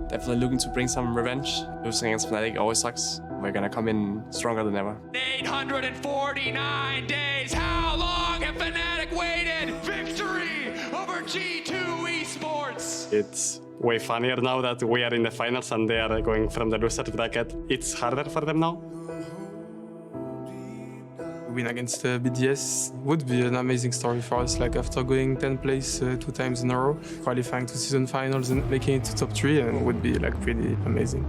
Definitely looking to bring some revenge. Losing against Fnatic always sucks. We're gonna come in stronger than ever. 849 days, how long have Fnatic waited? Victory over G2 Esports! It's way funnier now that we are in the finals and they are going from the loser bracket. It's harder for them now. Win against BDS would be an amazing story for us. Like after going 10th place 2 times in a row, qualifying to season finals and making it to top 3, and would be like pretty amazing.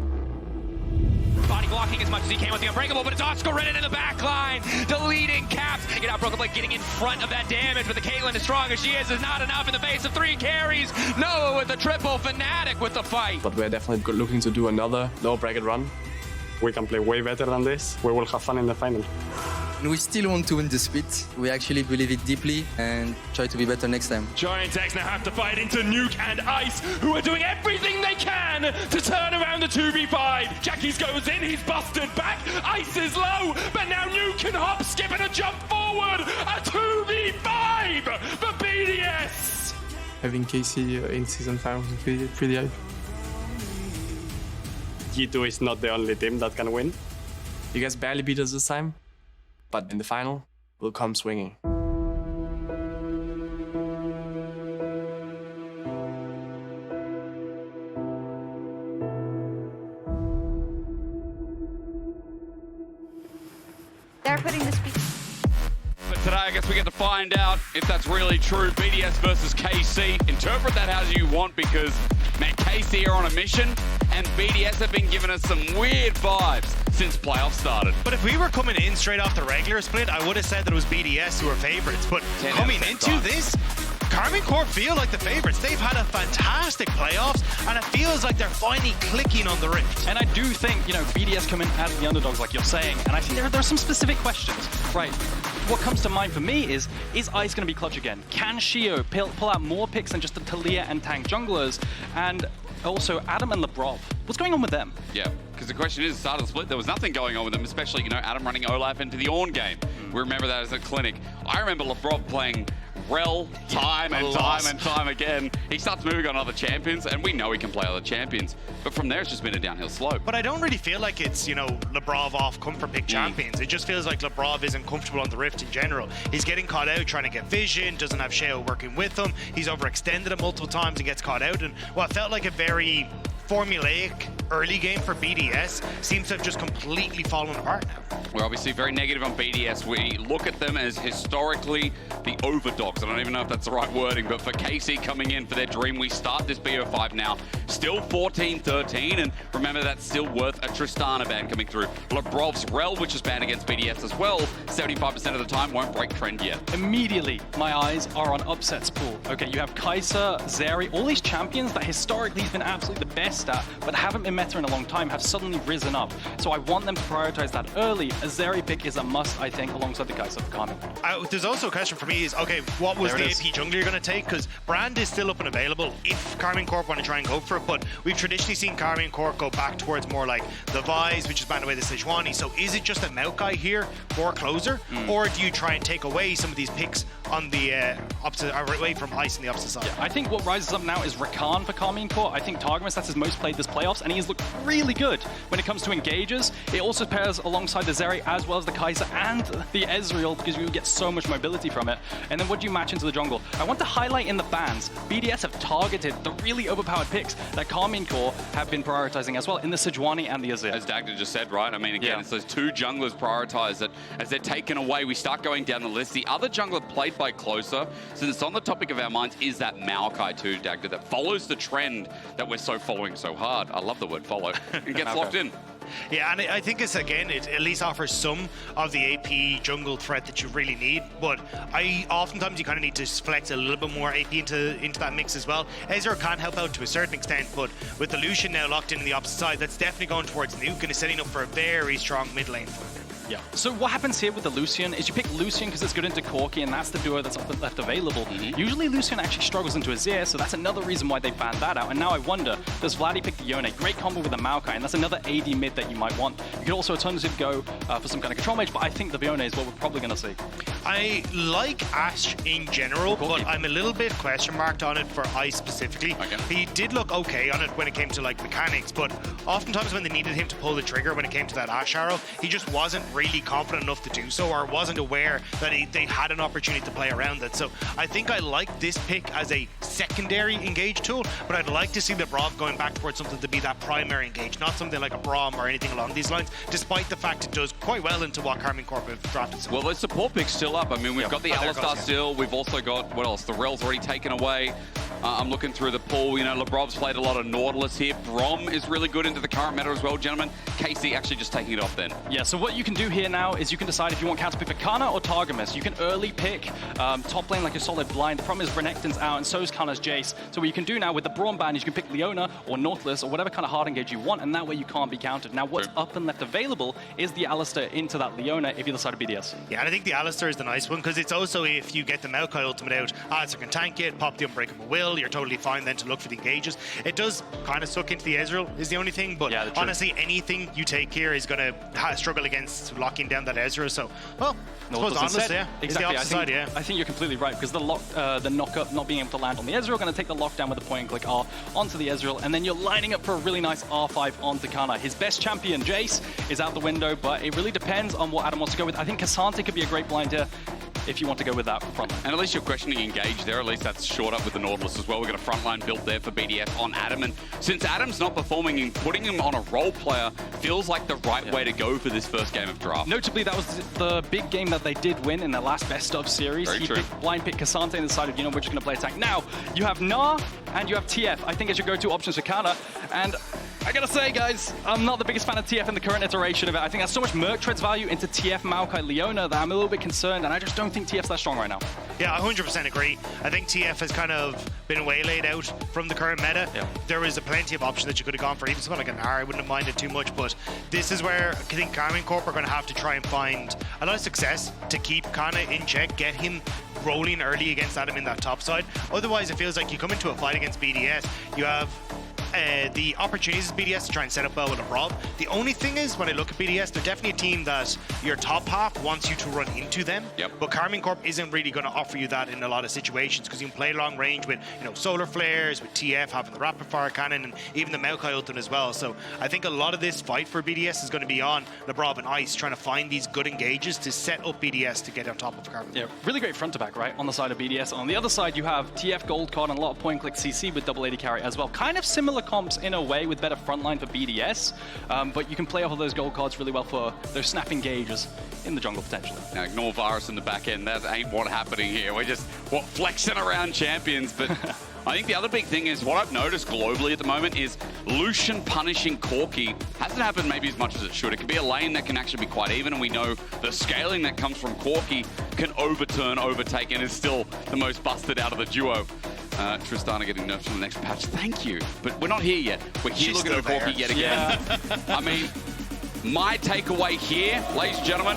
Vladi blocking as much as he can with the Unbreakable, but it's Oscar right into the back line, deleting Caps. Get out, Broken Blade getting in front of that damage, but the Caitlyn, as strong as she is not enough in the face of 3 carries. Noah with the triple, Fnatic with the fight. But we're definitely looking to do another low bracket run. We can play way better than this. We will have fun in the final. We still want to win the split. We actually believe it deeply and try to be better next time. Giant X now have to fight into Nuke and Ice, who are doing everything they can to turn around the 2v5. Jackie's goes in, he's busted back. Ice is low, but now Nuke can hop, skip, and a jump forward. A 2v5 for BDS. Having KC in season 5 would be pretty hype. G2 is not the only team that can win. You guys barely beat us this time, but in the final, we'll come swinging. They're putting the speed. But today, I guess we get to find out if that's really true. BDS versus KC. Interpret that how you want, because, man, KC are on a mission, and BDS have been giving us some weird vibes since playoffs started. But if we were coming in straight off the regular split, I would have said that it was BDS who were favorites. But coming into this, Karmine Corp feel like the favorites. They've had a fantastic playoffs, and it feels like they're finally clicking on the Rift. And I do think, you know, BDS come in as the underdogs, like you're saying, and I think there are some specific questions, right? What comes to mind for me is Ice going to be clutch again? Can Sheo pull out more picks than just the Talia and tank junglers? And also Adam and Labrov, what's going on with them? Yeah, because the question is, start of the split, there was nothing going on with them, especially, you know, Adam running Olaf into the Ornn game. We remember that as a clinic. I remember Labrov playing Rel time and time again. He starts moving on other champions, and we know he can play other champions. But from there, it's just been a downhill slope. But I don't really feel like it's, you know, Labrov off comfort pick champions. It just feels like Labrov isn't comfortable on the Rift in general. He's getting caught out trying to get vision, doesn't have Sheo working with him. He's overextended it multiple times and gets caught out. And what felt like a very formulaic early game for BDS seems to have just completely fallen apart now. We're obviously very negative on BDS. We look at them as historically the overdogs. I don't even know if that's the right wording, but for KC coming in for their dream, we start this BO5 now. Still 14-13, and remember that's still worth a Tristana ban coming through. Labrov's Rel, which is banned against BDS as well, 75% of the time won't break trend yet. Immediately, my eyes are on upsets pool. Okay, you have Kai'Sa, Zeri, all these champions that historically have been absolutely the best at, but haven't been meta in a long time, have suddenly risen up. So I want them to prioritize that early. A Zeri pick is a must, I think, alongside the Kai'Sa for Karmine. There's also a question for me is, okay, what was the AP jungler you're going to take? Because Brand is still up and available if Karmine Corp want to try and go for it, but we've traditionally seen Karmine Corp go back towards more like the Vise, which is banned away the Sejuani. So is it just a Maokai here for closer, or do you try and take away some of these picks on the opposite, away from Ice on the opposite side? Yeah, I think what rises up now is Rakan for Karmine Corp. I think Targamas, that's his most played this playoffs, and he's looked really good when it comes to engages. It also pairs alongside the Zeri as well as the Kai'Sa and the Ezreal, because you get so much mobility from it. And then what do you match into the jungle? I want to highlight in the bans, BDS have targeted the really overpowered picks that Karmine Corp have been prioritizing as well in the Sejuani and the Azir. As Dagda just said, right? I mean, again, it's those 2 junglers prioritized that as they're taken away, we start going down the list. The other jungler played by closer, since it's on the topic of our minds, is that Maokai too, Dagda, that follows the trend that we're so following so hard. I love the word follow. And gets locked in. Yeah, and I think it's, again, it at least offers some of the AP jungle threat that you really need, but oftentimes you kind of need to flex a little bit more AP into that mix as well. Ezreal can help out to a certain extent, but with the Lucian now locked in on the opposite side, that's definitely going towards Nuke and is setting up for a very strong mid lane for him. Yeah. So what happens here with the Lucian is you pick Lucian because it's good into Corki, and that's the duo that's left available. Usually Lucian actually struggles into Azir, so that's another reason why they banned that out. And now I wonder, does Vladi pick the Yone? Great combo with the Maokai, and that's another AD mid that you might want. You could also alternatively go for some kind of control mage, but I think the Yone is what we're probably going to see. I like Ashe in general, but I'm a little bit question marked on it for Ice specifically. specifically. Okay. He did look okay on it when it came to like mechanics, but oftentimes when they needed him to pull the trigger when it came to that Ashe arrow, he just wasn't really confident enough to do so, or wasn't aware that they had an opportunity to play around it. So I think I like this pick as a secondary engage tool, but I'd like to see Labrov going back towards something to be that primary engage, not something like a Braum or anything along these lines, despite the fact it does quite well into what Karmine Corp have drafted. Well, there's support picks still up. I mean, we've got the Alistar still. We've also got, what else? The Rel's already taken away. I'm looking through the pool. You know, Labrov's played a lot of Nautilus here. Braum is really good into the current meta as well, gentlemen. KC actually just taking it off then. Yeah, so what you can do here now is you can decide if you want counter pick for Canna or Targamas. You can early pick top lane like a solid blind. The problem is Renekton's out and so is Canna's Jace. So what you can do now with the Braum ban is you can pick Leona or Nautilus or whatever kind of hard engage you want, and that way you can't be countered. Now what's up and left available is the Alistair into that Leona if you're the side of BDS. Yeah, and I think the Alistair is the nice one, because it's also, if you get the Maokai ultimate out, Alistair can tank it, pop the Unbreakable Will, you're totally fine then to look for the engages. It does kind of suck into the Ezreal is the only thing, but yeah, honestly anything you take here is going to struggle against locking down that Ezreal. So, well, I suppose Analyst, yeah, exactly. is the opposite side, yeah. I think you're completely right, because the knock-up not being able to land on the Ezreal, going to take the lockdown with a point and click R onto the Ezreal, and then you're lining up for a really nice R5 onto Canna. His best champion, Jace, is out the window, but it really depends on what Adam wants to go with. I think Cassante could be a great blind here if you want to go with that front line. And at least you're questioning engage there. At least that's short up with the Nautilus as well. We've got a frontline built there for BDS on Adam. And since Adam's not performing, and putting him on a role player feels like the right way to go for this first game of draft. Notably, that was the big game that they did win in their last best of series. Very true. Blind picked Cassante and decided, you know, we're just going to play attack. Now, you have Gnar and you have TF. I think as your go-to options for Canna. And I gotta say, guys, I'm not the biggest fan of TF in the current iteration of it. I think there's so much Merc Treads value into TF, Maokai, Leona that I'm a little bit concerned, and I just don't think TF's that strong right now. Yeah, 100% agree. I think TF has kind of been waylaid out from the current meta. Yeah. There was plenty of options that you could have gone for, even something like an R. I wouldn't have minded too much, but this is where I think Karmine Corp are going to have to try and find a lot of success to keep Canna in check, get him rolling early against Adam in that top side. Otherwise, it feels like you come into a fight against BDS, you have the opportunities of BDS to try and set up well with Labrov. The only thing is, when I look at BDS, they're definitely a team that your top half wants you to run into them. Yep. But Karmine Corp isn't really going to offer you that in a lot of situations, because you can play long range with, you know, solar flares, with TF having the rapid fire cannon, and even the Maokai ultimate as well. So I think a lot of this fight for BDS is going to be on Labrov and Ice, trying to find these good engages to set up BDS to get on top of Karmine. Yeah, really great front to back, right, on the side of BDS. On the other side, you have TF Gold Card and a lot of point click CC with double AD carry as well. Kind of similar comps in a way, with better frontline for BDS, but you can play off of those gold cards really well for those snap engages in the jungle potentially. Now ignore Varus in the back end. That ain't what's happening here. We're just flexing around champions. But I think the other big thing is what I've noticed globally at the moment is Lucian punishing Corki hasn't happened maybe as much as it should. It can be a lane that can actually be quite even, and we know the scaling that comes from Corki can overtake, and is still the most busted out of the duo. Tristana getting nerfed from the next patch. Thank you. But we're not here yet. We're here looking at Corki yet again. Yeah. I mean, my takeaway here, ladies and gentlemen,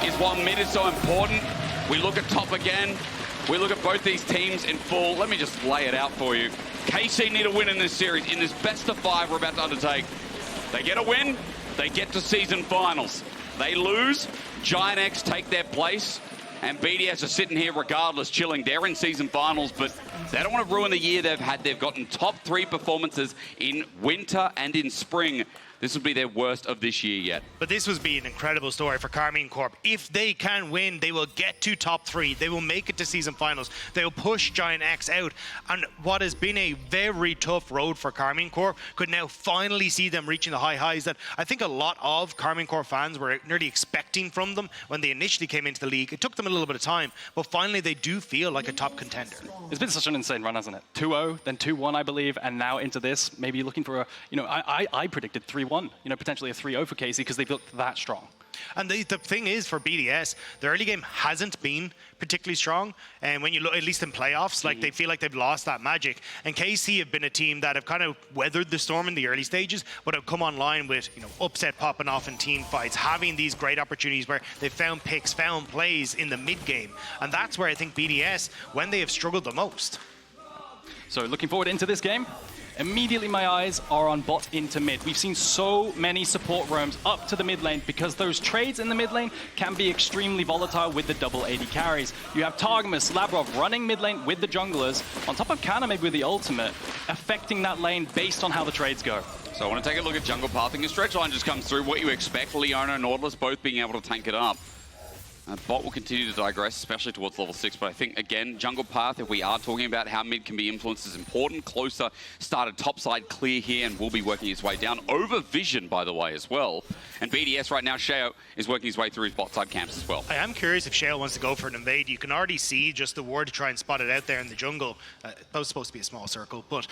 is while mid is so important, we look at top again. We look at both these teams in full. Let me just lay it out for you. KC need a win in this series, in this best of 5 we're about to undertake. They get a win, they get to season finals. They lose, Giant X take their place, and BDS are sitting here regardless, chilling. They're in season finals, but they don't want to ruin the year they've had. They've gotten top 3 performances in winter and in spring. This would be their worst of this year yet. But this would be an incredible story for Karmine Corp. If they can win, they will get to top 3. They will make it to season finals. They will push Giant X out. And what has been a very tough road for Karmine Corp could now finally see them reaching the high highs that I think a lot of Karmine Corp fans were nearly expecting from them when they initially came into the league. It took them a little bit of time, but finally they do feel like a top contender. It's been such an insane run, hasn't it? 2-0, then 2-1, I believe, and now into this. Maybe looking for a, you know, I predicted 3-1, you know, potentially a 3-0 for KC because they've looked that strong. And the thing is, for BDS, the early game hasn't been particularly strong. And when you look, at least in playoffs, like they feel like they've lost that magic. And KC have been a team that have kind of weathered the storm in the early stages, but have come online with, you know, upset popping off in team fights, having these great opportunities where they've found picks, found plays in the mid game. And that's where I think BDS, when they have struggled the most. So looking forward into this game. Immediately my eyes are on bot into mid. We've seen so many support roams up to the mid lane because those trades in the mid lane can be extremely volatile with the double AD carries. You have Targamas, Labrov running mid lane with the junglers, on top of Canna maybe with the ultimate, affecting that lane based on how the trades go. So I want to take a look at jungle pathing. A stretch line just comes through. What you expect, Leona and Nautilus both being able to tank it up. Bot will continue to digress, especially towards level 6, but I think, again, jungle path, if we are talking about how mid can be influenced, is important. Closer started topside clear here and will be working his way down. Over vision, by the way, as well. And BDS right now, Sheo, is working his way through his bot side camps as well. I am curious if Sheo wants to go for an invade. You can already see just the ward to try and spot it out there in the jungle. That was supposed to be a small circle, but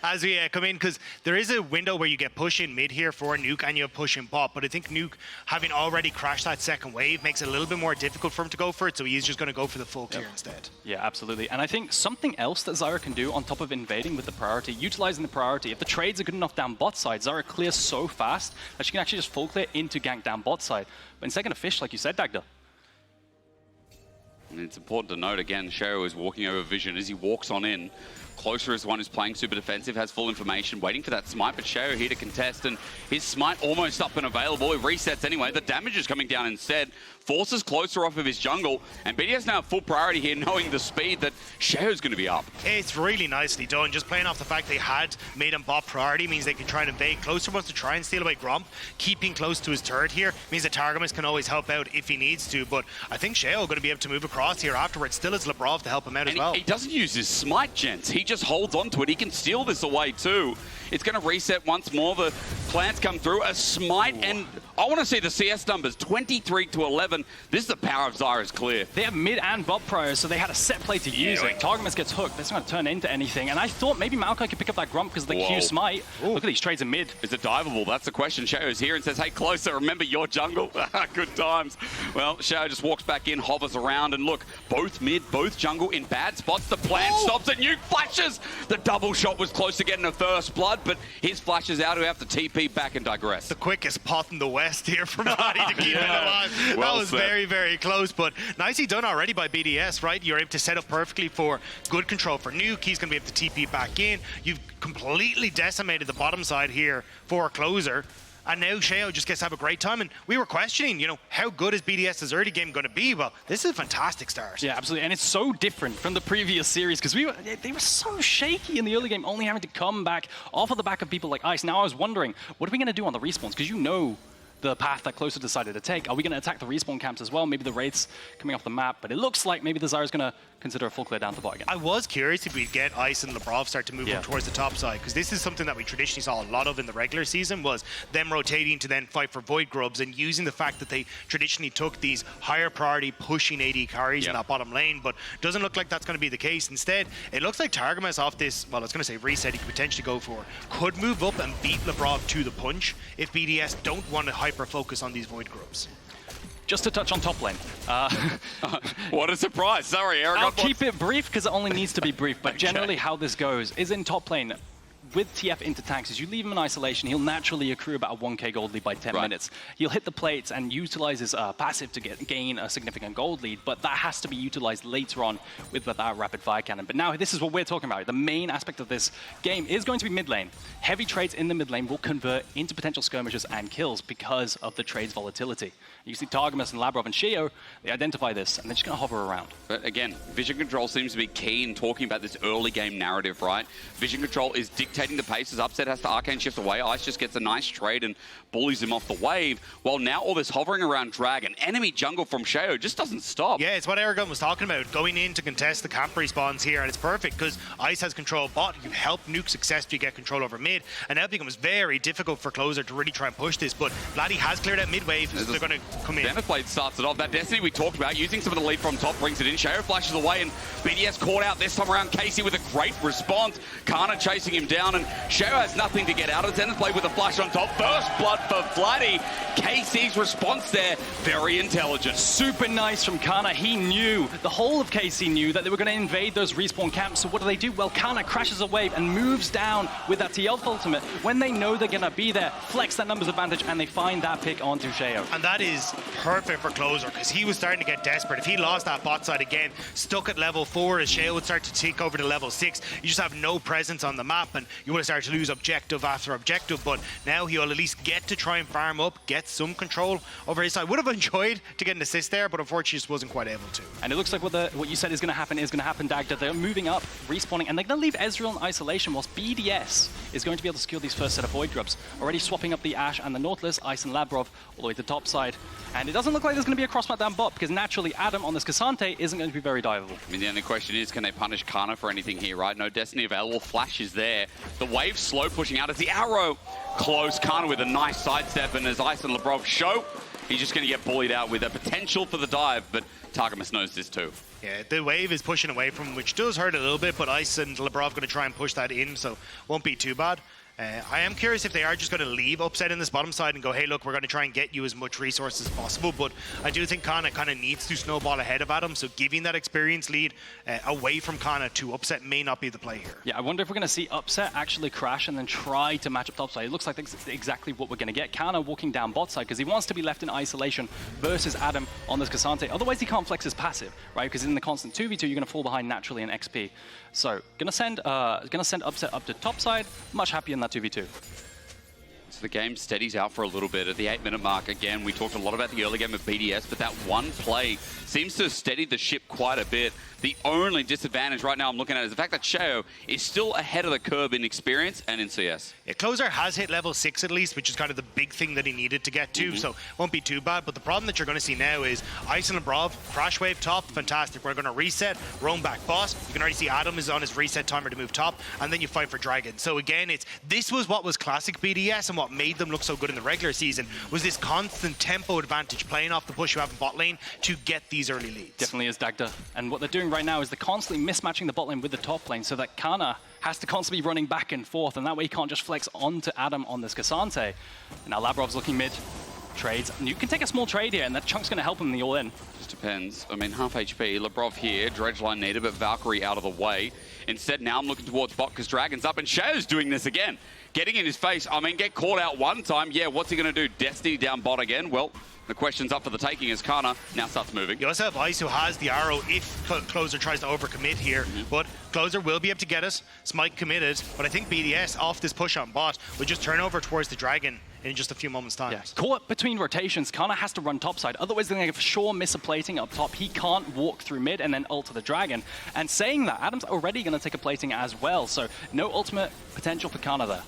as we come in, because there is a window where you get push in mid here for Nuke and you have push in bot, but I think Nuke, having already crashed that second wave, makes it a little bit more difficult for him to go for it, so he's just going to go for the full clear instead. Yeah, absolutely. And I think something else that Zyra can do on top of invading with the priority, utilizing the priority, if the trades are good enough down bot side, Zyra clears so fast that she can actually just full clear into gank down bot side. But in second of fish, like you said, Dagda. And it's important to note, again, Sheo is walking over vision as he walks on in. Closer is one who's playing super defensive, has full information, waiting for that smite, but Sheo here to contest, and his smite almost up and available. It resets anyway. The damage is coming down instead. Forces Closer off of his jungle, and BDS now have full priority here, knowing the speed that Sheo's going to be up. It's really nicely done. Just playing off the fact they had made him bot priority means they can try and invade. Closer wants to try and steal away Gromp. Keeping close to his turret here means that Targamas can always help out if he needs to, but I think Sheo going to be able to move across here afterwards. Still has Labrov to help him out as well. He doesn't use his smite, gents. He just holds onto it. He can steal this away too. It's going to reset once more. The plants come through. A smite, and I want to see the CS numbers. 23 to 11. This is the power of Zyra's clear. They have mid and bot priors, so they had a set play to use it. Targamas gets hooked. That's not going to turn into anything. And I thought maybe Maokai could pick up that Grump because of the Q smite. Look at these trades in mid. Is it diveable? That's the question. Sheo's here and says, hey, Closer, remember your jungle? Good times. Well, Sheo just walks back in, hovers around, and look, both mid, both jungle in bad spots. The plant stops and Nuke flashes. The double shot was close to getting a first blood, but his flashes out who have to TP back and digress. The quickest pot in the West here from Vladi to keep it alive. Well that was said. very, very close, but nicely done already by BDS, right? You're able to set up perfectly for good control for Nuke. He's going to be able to TP back in. You've completely decimated the bottom side here for Closer. And now Sheo just gets to have a great time. And we were questioning, you know, how good is BDS's early game going to be? Well, this is a fantastic start. Yeah, absolutely. And it's so different from the previous series because they were so shaky in the early game, only having to come back off of the back of people like Ice. Now I was wondering, what are we going to do on the respawns? Because you know the path that Closer decided to take. Are we going to attack the respawn camps as well? Maybe the Wraiths coming off the map, but it looks like maybe the Zyra's going to consider a full clear down to bot again. I was curious if we'd get Ice and Labrov start to move up towards the top side, because this is something that we traditionally saw a lot of in the regular season, was them rotating to then fight for Void Grubs and using the fact that they traditionally took these higher priority pushing AD carries in that bottom lane, but doesn't look like that's going to be the case. Instead, it looks like Targamas off this, well, I was going to say reset he could potentially go for, could move up and beat Labrov to the punch if BDS don't want to hyper-focus on these Void Grubs. Just to touch on top lane. What a surprise. Sorry, Eragon. I'll keep it brief because it only needs to be brief, but generally how this goes is in top lane, with TF into tanks, as you leave him in isolation, he'll naturally accrue about a 1k gold lead by 10 minutes. He'll hit the plates and utilize his passive to gain a significant gold lead, but that has to be utilized later on with that rapid fire cannon. But now this is what we're talking about. The main aspect of this game is going to be mid lane. Heavy trades in the mid lane will convert into potential skirmishes and kills because of the trade's volatility. You see Targamas and Labrov and Sheo, they identify this and they're just going to hover around. But again, vision control seems to be key in talking about this early game narrative, right? Vision control is dictating the pace. As Upset has to arcane shift away, Ice just gets a nice trade and bullies him off the wave, while now all this hovering around Dragon, enemy jungle from Sheo just doesn't stop. Yeah, it's what Eragon was talking about, going in to contest the camp respawns here, and it's perfect because Ice has control of bot. You help Nuke successfully get control over mid, and now it becomes very difficult for Closer to really try and push this, but Vladi has cleared out mid wave, so they're going to come in. Denethblade starts it off. That Destiny we talked about, using some of the lead from top, brings it in. Sheo flashes away, and BDS caught out this time around. Casey with a great response. Canna chasing him down, and Sheo has nothing to get out of. Denethblade with a flash on top. First blood for Vladi. Casey's response there, very intelligent. Super nice from Canna. He knew, the whole of KC knew that they were going to invade those respawn camps. So what do? Well, Canna crashes a wave and moves down with that TL ultimate, when they know they're gonna be there, flex that numbers advantage, and they find that pick onto Sheo. And that is perfect for Closer, because he was starting to get desperate. If he lost that bot side again, stuck at level 4, as Sheo would start to take over to level 6, you just have no presence on the map, and you would start to lose objective after objective. But now he'll at least get to try and farm up, get some control over his side. Would have enjoyed to get an assist there, but unfortunately just wasn't quite able to. And it looks like what you said is going to happen, Dagda. They're moving up, respawning, and they're going to leave Ezreal in isolation, whilst BDS is going to be able to secure these first set of Void Grubs. Already swapping up the Ashe and the Nautilus, Ice and Labrov, all the way to the top side. And it doesn't look like there's going to be a cross-map down bot, because naturally Adam on this Cassante isn't going to be very diveable. I mean, the only question is, can they punish Canna for anything here, right? No Destiny available, Flash is there. The wave slow pushing out as the arrow close. Canna with a nice sidestep, and as Ice and Labrov show, he's just going to get bullied out with a potential for the dive, but Targamas knows this too. Yeah, the wave is pushing away from him, which does hurt a little bit, but Ice and Labrov going to try and push that in, so won't be too bad. I am curious if they are just going to leave Upset in this bottom side and go, hey, look, we're going to try and get you as much resources as possible. But I do think Canna kind of needs to snowball ahead of Adam, so giving that experience lead away from Canna to Upset may not be the play here. Yeah, I wonder if we're going to see Upset actually crash and then try to match up topside. It looks like that's exactly what we're going to get. Canna walking down bot side because he wants to be left in isolation versus Adam on this Cassante. Otherwise, he can't flex his passive, right? Because in the constant 2v2, you're going to fall behind naturally in XP. So, gonna send Upset up to top side. Much happier in that 2v2. So the game steadies out for a little bit. At the 8-minute mark, again, we talked a lot about the early game of BDS, but that one play seems to have steadied the ship quite a bit. The only disadvantage right now I'm looking at is the fact that Sheo is still ahead of the curve in experience and in CS. Yeah, Closer has hit level 6 at least, which is kind of the big thing that he needed to get to, so won't be too bad. But the problem that you're going to see now is Ice and Labrov, crash wave top, fantastic. We're going to reset, roam back boss. You can already see Adam is on his reset timer to move top, and then you fight for Dragon. So again, this was what was classic BDS and what made them look so good in the regular season, was this constant tempo advantage, playing off the push you have in bot lane to get these early leads. Definitely is Dagda. And what they're doing right now is they're constantly mismatching the bot lane with the top lane so that Canna has to constantly be running back and forth, and that way he can't just flex onto Adam on this Cassante. And now Labrov's looking mid, trades. And you can take a small trade here, and that chunk's going to help him in the all-in. Just depends. I mean, half HP, Labrov here, dredge line needed, but Valkyrie out of the way. Instead, now I'm looking towards bot because Dragon's up, and Sheo's doing this again. Getting in his face. I mean, get caught out one time. Yeah, what's he going to do? Destiny down bot again? Well, the question's up for the taking as Canna now starts moving. You also have Ice, who has the arrow if Closer tries to overcommit here, but Closer will be able to get us. Smite committed, but I think BDS off this push on bot will just turn over towards the Dragon in just a few moments' time. Yeah. Caught between rotations, Canna has to run topside. Otherwise, they're going to for sure miss a plating up top. He can't walk through mid and then ult to the Dragon. And saying that, Adam's already going to take a plating as well, so no ultimate potential for Canna there.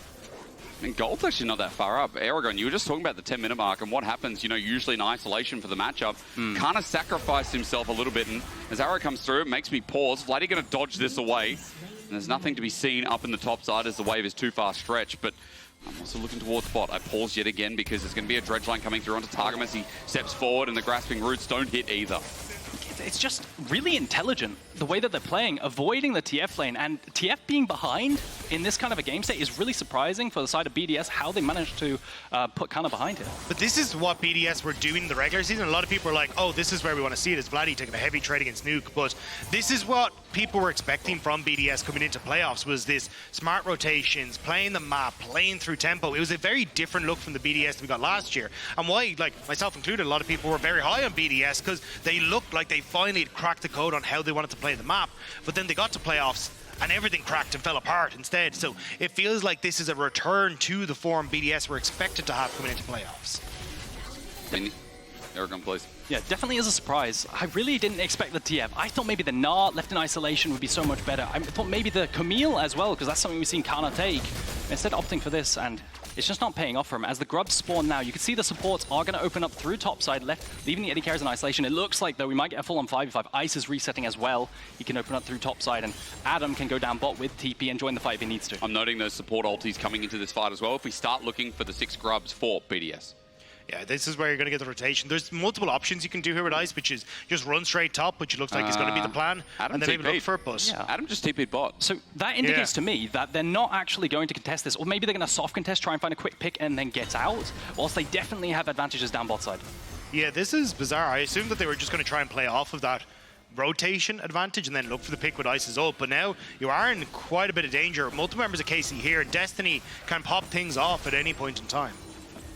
And Gold's actually not that far up. Eragon, you were just talking about the 10-minute mark and what happens, you know, usually in isolation for the matchup. Kind of sacrificed himself a little bit, and as arrow comes through, it makes me pause. Vladi going to dodge this away, and there's nothing to be seen up in the top side as the wave is too far stretched, but I'm also looking towards bot. I pause yet again because there's going to be a dredge line coming through onto Targamas. He steps forward, and the grasping roots don't hit either. It's just really intelligent, the way that they're playing, avoiding the TF lane, and TF being behind in this kind of a game state is really surprising for the side of BDS, how they managed to put Canna behind here. But this is what BDS were doing in the regular season. A lot of people are like, oh, this is where we want to see it, is Vladi taking a heavy trade against Nuke, but this is what people were expecting from BDS coming into playoffs, was this smart rotations, playing the map, playing through tempo. It was a very different look from the BDS that we got last year, and why, like myself included, a lot of people were very high on BDS because they looked like they finally had cracked the code on how they wanted to play the map, but then they got to playoffs and everything cracked and fell apart instead. So it feels like this is a return to the form BDS were expected to have coming into playoffs. Eragon, please. Yeah, definitely is a surprise. I really didn't expect the TF. I thought maybe the Gnar left in isolation would be so much better. I thought maybe the Camille as well, because that's something we've seen Canna take. Instead opting for this, and it's just not paying off for him. As the grubs spawn now, you can see the supports are going to open up through topside, leaving the AD carries in isolation. It looks like, though, we might get a full-on 5v5. Ice is resetting as well. He can open up through topside, and Adam can go down bot with TP and join the fight if he needs to. I'm noting those support ultis coming into this fight as well. If we start looking for the 6 grubs for BDS. Yeah, this is where you're going to get the rotation. There's multiple options you can do here with Ice, which is just run straight top, which looks like is going to be the plan, Adam and then maybe look for a bus. Yeah. Adam just TP'd bot. So that indicates to me that they're not actually going to contest this, or maybe they're going to soft contest, try and find a quick pick and then get out, whilst they definitely have advantages down bot side. Yeah, this is bizarre. I assumed that they were just going to try and play off of that, rotation advantage and then look for the pick with Ice's ult. But now you are in quite a bit of danger. Multiple members of KC here. Destiny can pop things off at any point in time.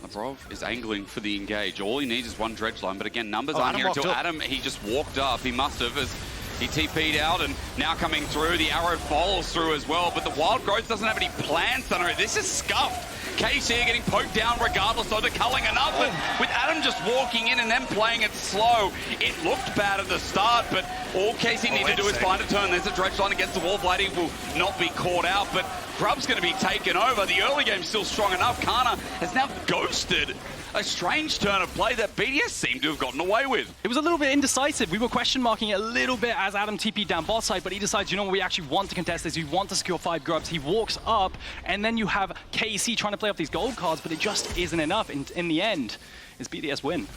Labrov is angling for the engage. All he needs is one dredge line, but again, numbers Oh, aren't Adam here until walked up. Adam, he just walked up. He must have, as he TP'd out, and now coming through, the arrow follows through as well, but the Wild Growth doesn't have any plans on it. This is scuffed. KC are getting poked down regardless, so they're culling enough, but with Adam just walking in and then playing it slow, it looked bad at the start, but all KC need to do is find a turn. There's a dredge line against the wall. Vladi will not be caught out, but Grub's going to be taken over. The early game's still strong enough. Canna has now ghosted a strange turn of play that BDS seemed to have gotten away with. It was a little bit indecisive. We were question marking it a little bit as Adam TP'd down bot side, but he decides, you know what, we actually want to contest this. We want to secure 5 grubs. He walks up, and then you have KC trying to play off these gold cards, but it just isn't enough. In the end, it's BDS win.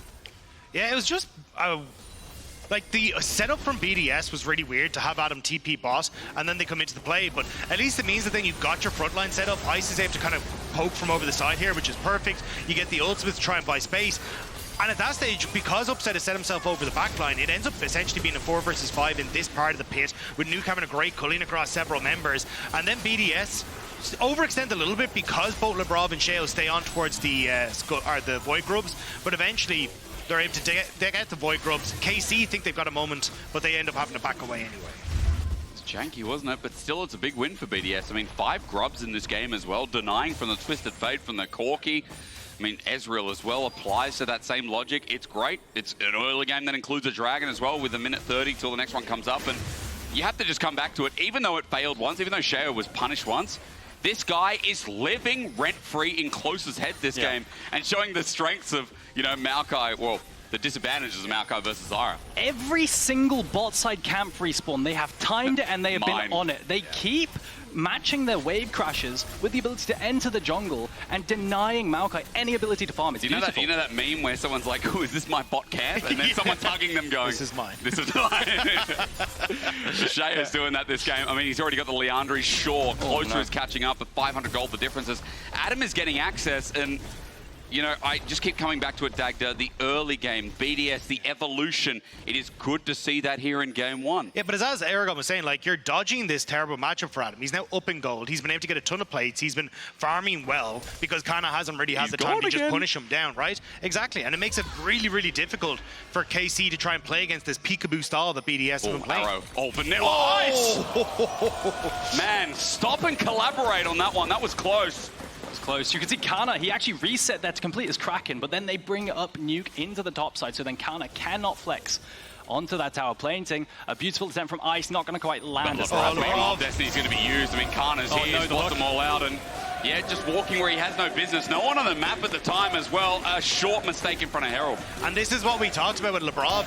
Yeah, it was just... like, the setup from BDS was really weird to have Adam TP boss, and then they come into the play, but at least it means that then you've got your frontline set up. Ice is able to kind of poke from over the side here, which is perfect. You get the ultimate to try and buy space. And at that stage, because Upset has set himself over the backline, it ends up essentially being a 4 versus 5 in this part of the pit, with Nuke having a great culling across several members. And then BDS overextend a little bit because both Labrov and Sheo stay on towards the Void Grubs, but eventually they're able to dig out the Void Grubs. KC think they've got a moment, but they end up having to back away anyway. It's janky, wasn't it? But still, it's a big win for BDS. I mean, 5 grubs in this game as well, denying from the Twisted Fate from the Corki. I mean, Ezreal as well applies to that same logic. It's great. It's an early game that includes a Dragon as well with a minute 30 till the next one comes up. And you have to just come back to it. Even though it failed once, even though Sheo was punished once, this guy is living rent-free in Close's head this game and showing the strengths of, you know, Maokai, well, the disadvantages of Maokai versus Zyra. Every single bot side camp respawn, they have timed it and they have been on it. They keep matching their wave crashes with the ability to enter the jungle and denying Maokai any ability to farm. It's beautiful. You know that meme where someone's like, oh, is this my bot camp? And then someone's hugging them going, This is mine. This is mine. Shea's doing that this game. I mean, he's already got the Leandri, sure. Closer is catching up at 500 gold. The difference is Adam is getting access, and you know, I just keep coming back to it, Dagda. The early game, BDS, the evolution. It is good to see that here in game 1. Yeah, but as Eragon was saying, like, you're dodging this terrible matchup for Adam. He's now up in gold. He's been able to get a ton of plates. He's been farming well because Canna hasn't really had the time to just punish him down, right? Exactly, and it makes it really, really difficult for KC to try and play against this peekaboo style that BDS have been playing. Arrow. Oh, vanilla ice! Man, stop and collaborate on that one. That was close. Close. You can see Canna, he actually reset that to complete his Kraken, but then they bring up Nuke into the top side, so then Canna cannot flex onto that tower. Planting a beautiful attempt from Ice, not going to quite land. Destiny's going to be used. I mean, Canna's here, he's blocked them all out, and yeah, just walking where he has no business. No one on the map at the time as well. A short mistake in front of Herald. And this is what we talked about with Labrov.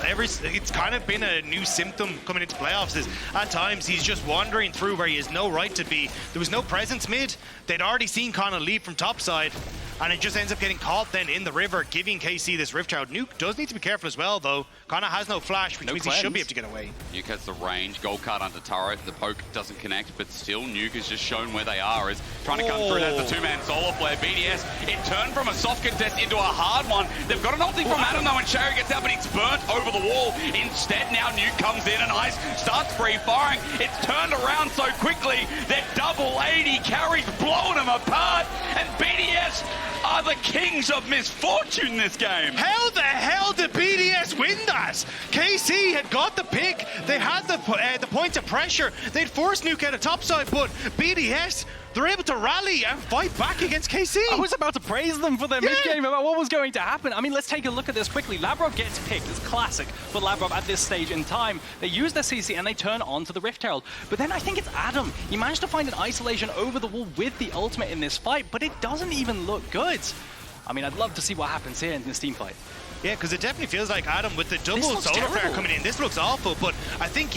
It's kind of been a new symptom coming into playoffs. Is at times he's just wandering through where he has no right to be. There was no presence mid. They'd already seen Canna leave from topside, and it just ends up getting caught then in the river, giving KC this Rift Shroud. Nuke does need to be careful as well, though. Canna has no flash, which means he should be able to get away. Nuke has the range. Gold card under turret. The poke doesn't connect, but still Nuke has just shown where they are. Is trying to come through as the 2-man solo player. BDS, it turned from a soft contest into a hard one. They've got an ulti from Adam though, and Sheo gets out, but it's burnt over the wall. Instead, now Nuke comes in and Ice starts free firing. It's turned around so quickly. They're double 80 carries, blowing them apart, and BDS are the kings of misfortune this game. How the hell did BDS win that? KC had got the pick. They had the points of pressure. They'd forced Nuke out of topside, but BDS, they're able to rally and fight back against KC. I was about to praise them for their mid-game about what was going to happen. I mean, let's take a look at this quickly. Labrov gets picked. It's classic for Labrov at this stage in time. They use their CC and they turn on to the Rift Herald. But then I think it's Adam. He managed to find an isolation over the wall with the ultimate in this fight, but it doesn't even look good. I mean, I'd love to see what happens here in this team fight. Yeah, because it definitely feels like Adam with the double solar flare coming in. This looks awful, but I think,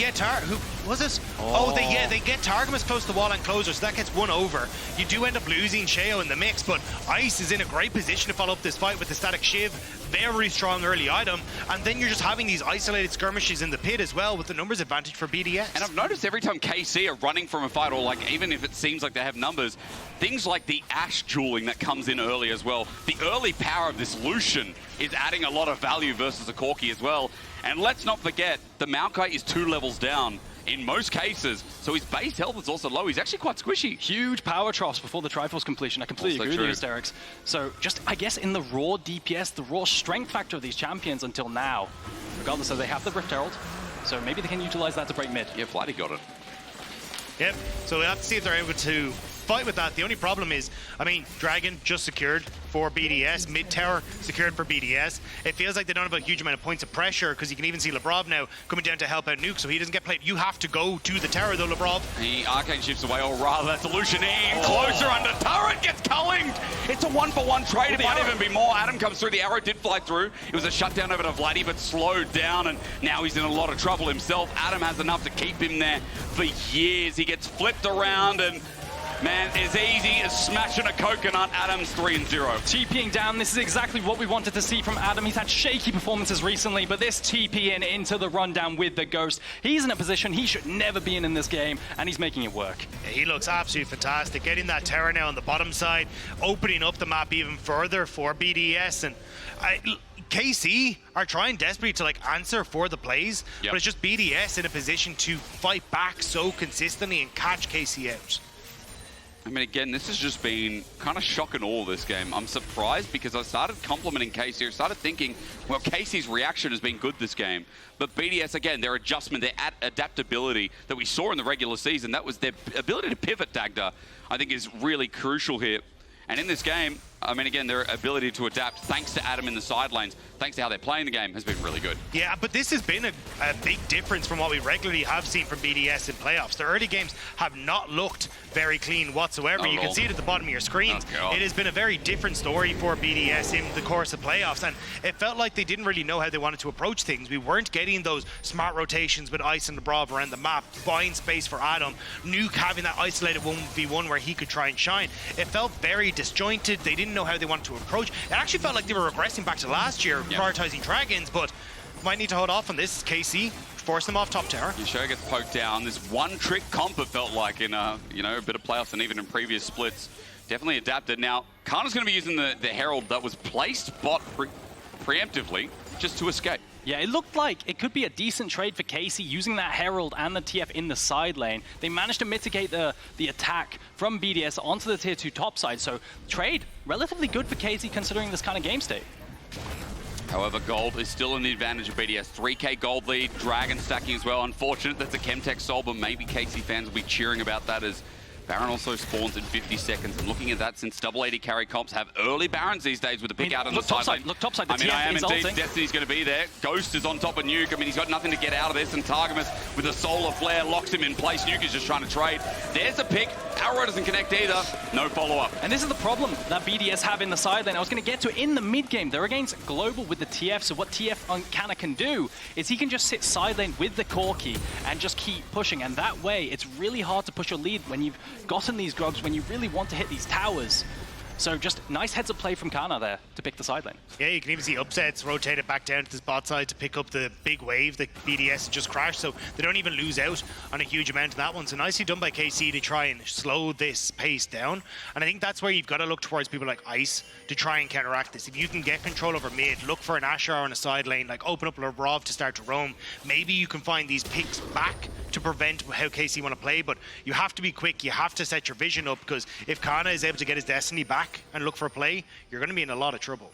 Was it? Oh, they get Targamas close to the wall and closer, so that gets one over. You do end up losing Sheo in the mix, but Ice is in a great position to follow up this fight with the static Shiv. Very strong early item, and then you're just having these isolated skirmishes in the pit as well with the numbers advantage for BDS. And I've noticed every time KC are running from a fight, or like even if it seems like they have numbers, things like the Ashe dueling that comes in early as well. The early power of this Lucian is adding a lot of value versus a Corki as well. And let's not forget, the Maokai is 2 levels down in most cases, so his base health is also low. He's actually quite squishy. Huge power troughs before the Triforce completion. I completely agree with you, Hysterics. So just, I guess, in the raw DPS, the raw strength factor of these champions until now, regardless of they have the Rift Herald, so maybe they can utilize that to break mid. Yeah, Vladi got it. Yep, so we'll have to see if they're able to fight with that. The only problem is, I mean, Dragon just secured for BDS, mid tower secured for BDS. It feels like they don't have a huge amount of points of pressure, because you can even see Labrov now coming down to help out Nuke, so he doesn't get played. You have to go to the tower though, Labrov. The Arcane shifts away, or rather that's a Lucian in. Closer under turret, gets cullinged. It's a 1-for-1 trade, it might even be more. Adam comes through, the arrow did fly through. It was a shutdown over to Vladi, but slowed down, and now he's in a lot of trouble himself. Adam has enough to keep him there for years. He gets flipped around, and man, as easy as smashing a coconut. Adam's 3-0. TPing down, this is exactly what we wanted to see from Adam. He's had shaky performances recently, but this TP into the rundown with the Ghost. He's in a position he should never be in this game, and he's making it work. Yeah, he looks absolutely fantastic. Getting that tower now on the bottom side, opening up the map even further for BDS. And KC are trying desperately to like answer for the plays, but it's just BDS in a position to fight back so consistently and catch KC out. I mean, again, this has just been kind of shock and awe this game. I'm surprised because I started complimenting KC. I started thinking, well, KC's reaction has been good this game. But BDS, again, their adjustment, their adaptability that we saw in the regular season, that was their ability to pivot, Dagda, I think is really crucial here. And in this game, I mean, again, their ability to adapt, thanks to Adam in the side lanes, thanks to how they're playing the game, has been really good. Yeah, but this has been a big difference from what we regularly have seen from BDS in playoffs. The early games have not looked very clean whatsoever. You can see it at the bottom of your screen. It has been a very different story for BDS in the course of playoffs, and it felt like they didn't really know how they wanted to approach things. We weren't getting those smart rotations with Ice and Labrov around the map, buying space for Adam, Nuke having that isolated 1v1 where he could try and shine. It felt very disjointed. They didn't know how they wanted to approach. It actually felt like they were regressing back to last year, prioritizing Dragons, but might need to hold off on this. KC force them off top tower. Sheo gets poked down. This one-trick comp, it felt like, in a bit of playoffs and even in previous splits. Definitely adapted. Now, Canna's going to be using the Herald that was placed bot preemptively just to escape. Yeah, it looked like it could be a decent trade for KC using that Herald and the TF in the side lane. They managed to mitigate the attack from BDS onto the tier 2 top side, so trade relatively good for KC considering this kind of game state. However, gold is still in the advantage of BDS. 3k gold lead, Dragon stacking as well. Unfortunate that's a Chemtech soul, but maybe KC fans will be cheering about that as Baron also spawns in 50 seconds. And looking at that, since double AD carry comps have early Barons these days with a pick out on the side lane. Look topside, the I mean, I am indeed. Destiny's going to be there. Ghost is on top of Nuke. I mean, he's got nothing to get out of this. And Targamas with a Solar Flare locks him in place. Nuke is just trying to trade. There's a pick. Arrow doesn't connect either. No follow-up. And this is the problem that BDS have in the side lane. I was going to get to it in the mid game. They're against Global with the TF. So what TF on Canna can do is he can just sit side lane with the Corki and just keep pushing. And that way, it's really hard to push your lead when you've gotten these grubs, when you really want to hit these towers. So just nice heads of play from Canna there to pick the side lane. Yeah, you can even see upsets rotated back down to the spot side to pick up the big wave that BDS just crashed, so they don't even lose out on a huge amount of that one. So nicely done by KC to try and slow this pace down. And I think that's where you've got to look towards people like Ice to try and counteract this. If you can get control over mid, look for an Ashe on a side lane, like open up Labrov to start to roam. Maybe you can find these picks back to prevent how KC want to play, but you have to be quick. You have to set your vision up, because if Canna is able to get his Destiny back and look for a play, you're going to be in a lot of trouble.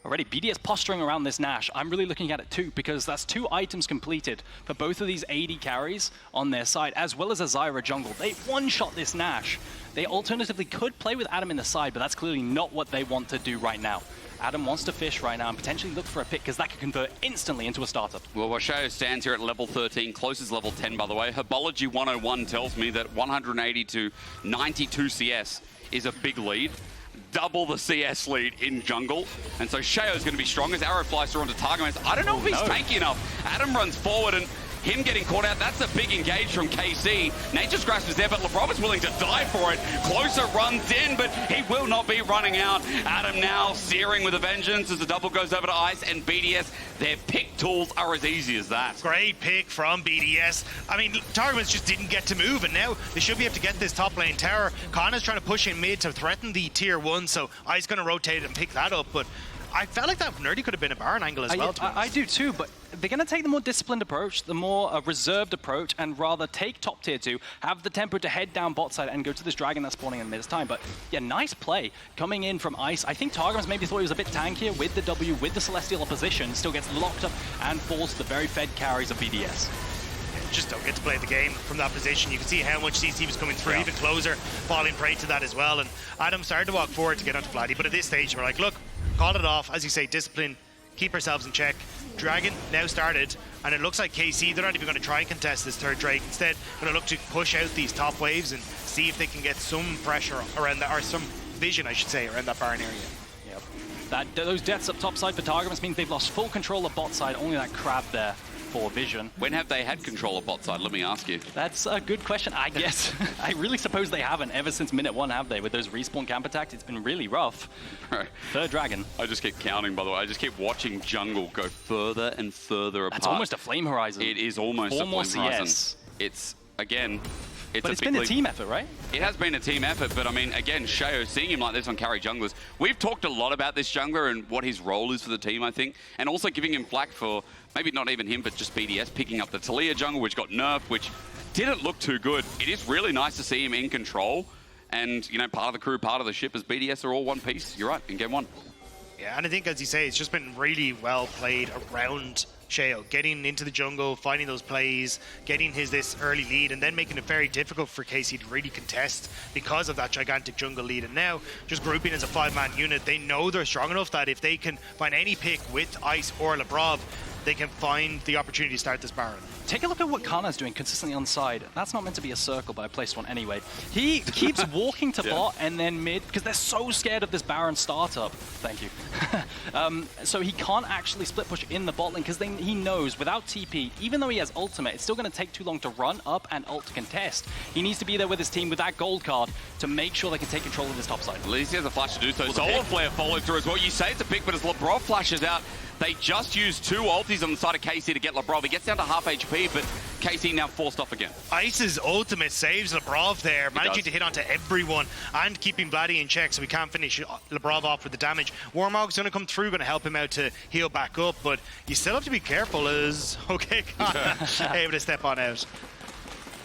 Already, BDS posturing around this Nash. I'm really looking at it too, because that's 2 items completed for both of these AD carries on their side, as well as a Zyra jungle. They one-shot this Nash. They alternatively could play with Adam in the side, but that's clearly not what they want to do right now. Adam wants to fish right now and potentially look for a pick, because that could convert instantly into a startup. Well, Sheo stands here at level 13, closest level 10, by the way. Herbology 101 tells me that 180 to 92 CS is a big lead. Double the CS lead in jungle, and so Sheo's going to be strong as arrow flies through onto Targamas. I don't know if he's tanky enough. Adam runs forward, and him getting caught out, that's a big engage from KC. Nature's Grasp is there, but Labrov is willing to die for it. Closer runs in, but he will not be running out. Adam now searing with a vengeance as the double goes over to Ice and BDS. Their pick tools are as easy as that. Great pick from BDS. I mean, Targamas just didn't get to move, and now they should be able to get this top lane tower. Canna's trying to push in mid to threaten the tier 1, so Ice going to rotate and pick that up, but I felt like that Nerdy could have been a Baron angle as well. I do too, but they're going to take the more disciplined approach, the more reserved approach, and rather take top tier 2, have the tempo to head down bot side and go to this dragon that's spawning in mid time. But yeah, nice play coming in from Ice. I think Targamas maybe thought he was a bit tankier with the W, with the Celestial opposition, still gets locked up and falls to the very fed carries of BDS. Just don't get to play the game from that position. You can see how much CC was coming through, even closer, falling prey to that as well. And Adam started to walk forward to get onto Vladi, but at this stage we're like, look, call it off, as you say, discipline, keep ourselves in check. Dragon now started, and it looks like KC, they're not even going to try and contest this third Drake. Instead, going to look to push out these top waves and see if they can get some pressure around that, or some vision, I should say, around that Baron area. Yep. Those deaths up top side for Targamas means they've lost full control of bot side, only that crab there for vision. When have they had control of bot side? Let me ask you. That's a good question, I guess. I really suppose they haven't ever since minute 1, have they? With those respawn camp attacks, it's been really rough. Right. Third dragon. I just keep counting, by the way. I just keep watching jungle go further and further apart. That's almost a flame horizon. It is almost a flame horizon. Yes. It's, again, but it's been a team effort, right? It has been a team effort, but I mean, again, Sheo, seeing him like this on carry junglers, we've talked a lot about this jungler and what his role is for the team, I think, and also giving him flack for, maybe not even him, but just BDS picking up the Talia jungle, which got nerfed, which didn't look too good. It is really nice to see him in control, and, you know, part of the crew, part of the ship as BDS are all one piece. You're right, in game 1. Yeah, and I think, as you say, it's just been really well played around Sheo, getting into the jungle, finding those plays, getting this early lead, and then making it very difficult for KC to really contest because of that gigantic jungle lead. And now, just grouping as a 5-man unit, they know they're strong enough that if they can find any pick with Ice or Labrov, they can find the opportunity to start this Baron. Take a look at what Canna's doing consistently on side. That's not meant to be a circle, but I placed one anyway. He keeps walking to bot and then mid, because they're so scared of this Baron startup. Thank you. So he can't actually split push in the bot lane, because he knows without TP, even though he has ultimate, it's still going to take too long to run up and ult to contest. He needs to be there with his team with that gold card to make sure they can take control of this top side. At least he has a flash to do so. Solar Flare followed through as well. You say it's a pick, but as Labrov flashes out, they just used 2 ultis on the side of KC to get Labrov. He gets down to half HP, but KC now forced off again. Ice's ultimate saves Labrov there, managing to hit onto everyone and keeping Vladi in check so we can't finish Labrov off with the damage. Warmog's going to come through, going to help him out to heal back up, but you still have to be careful as, okay, able to step on out.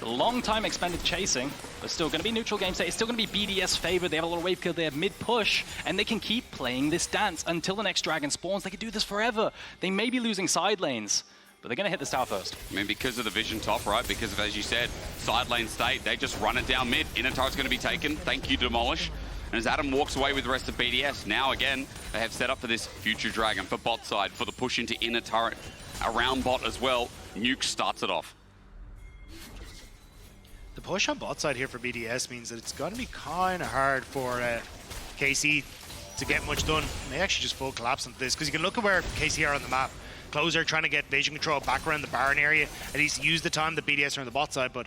The long time expended chasing, but still going to be neutral game state. It's still going to be BDS favored. They have a lot of wave kill. They have mid push, and they can keep playing this dance until the next dragon spawns. They can do this forever. They may be losing side lanes, but they're going to hit this tower first. I mean, because of the vision top, right? Because of, as you said, side lane state, they just run it down mid. Inner turret's going to be taken. Thank you, Demolish. And as Adam walks away with the rest of BDS, now again, they have set up for this future dragon for bot side, for the push into inner turret around bot as well. Nuke starts it off. The push on bot side here for BDS means that it's going to be kind of hard for KC to get much done. They actually just full collapse into this, because you can look at where KC are on the map. Closer trying to get vision control back around the Baron area, at least use the time the BDS are on the bot side, but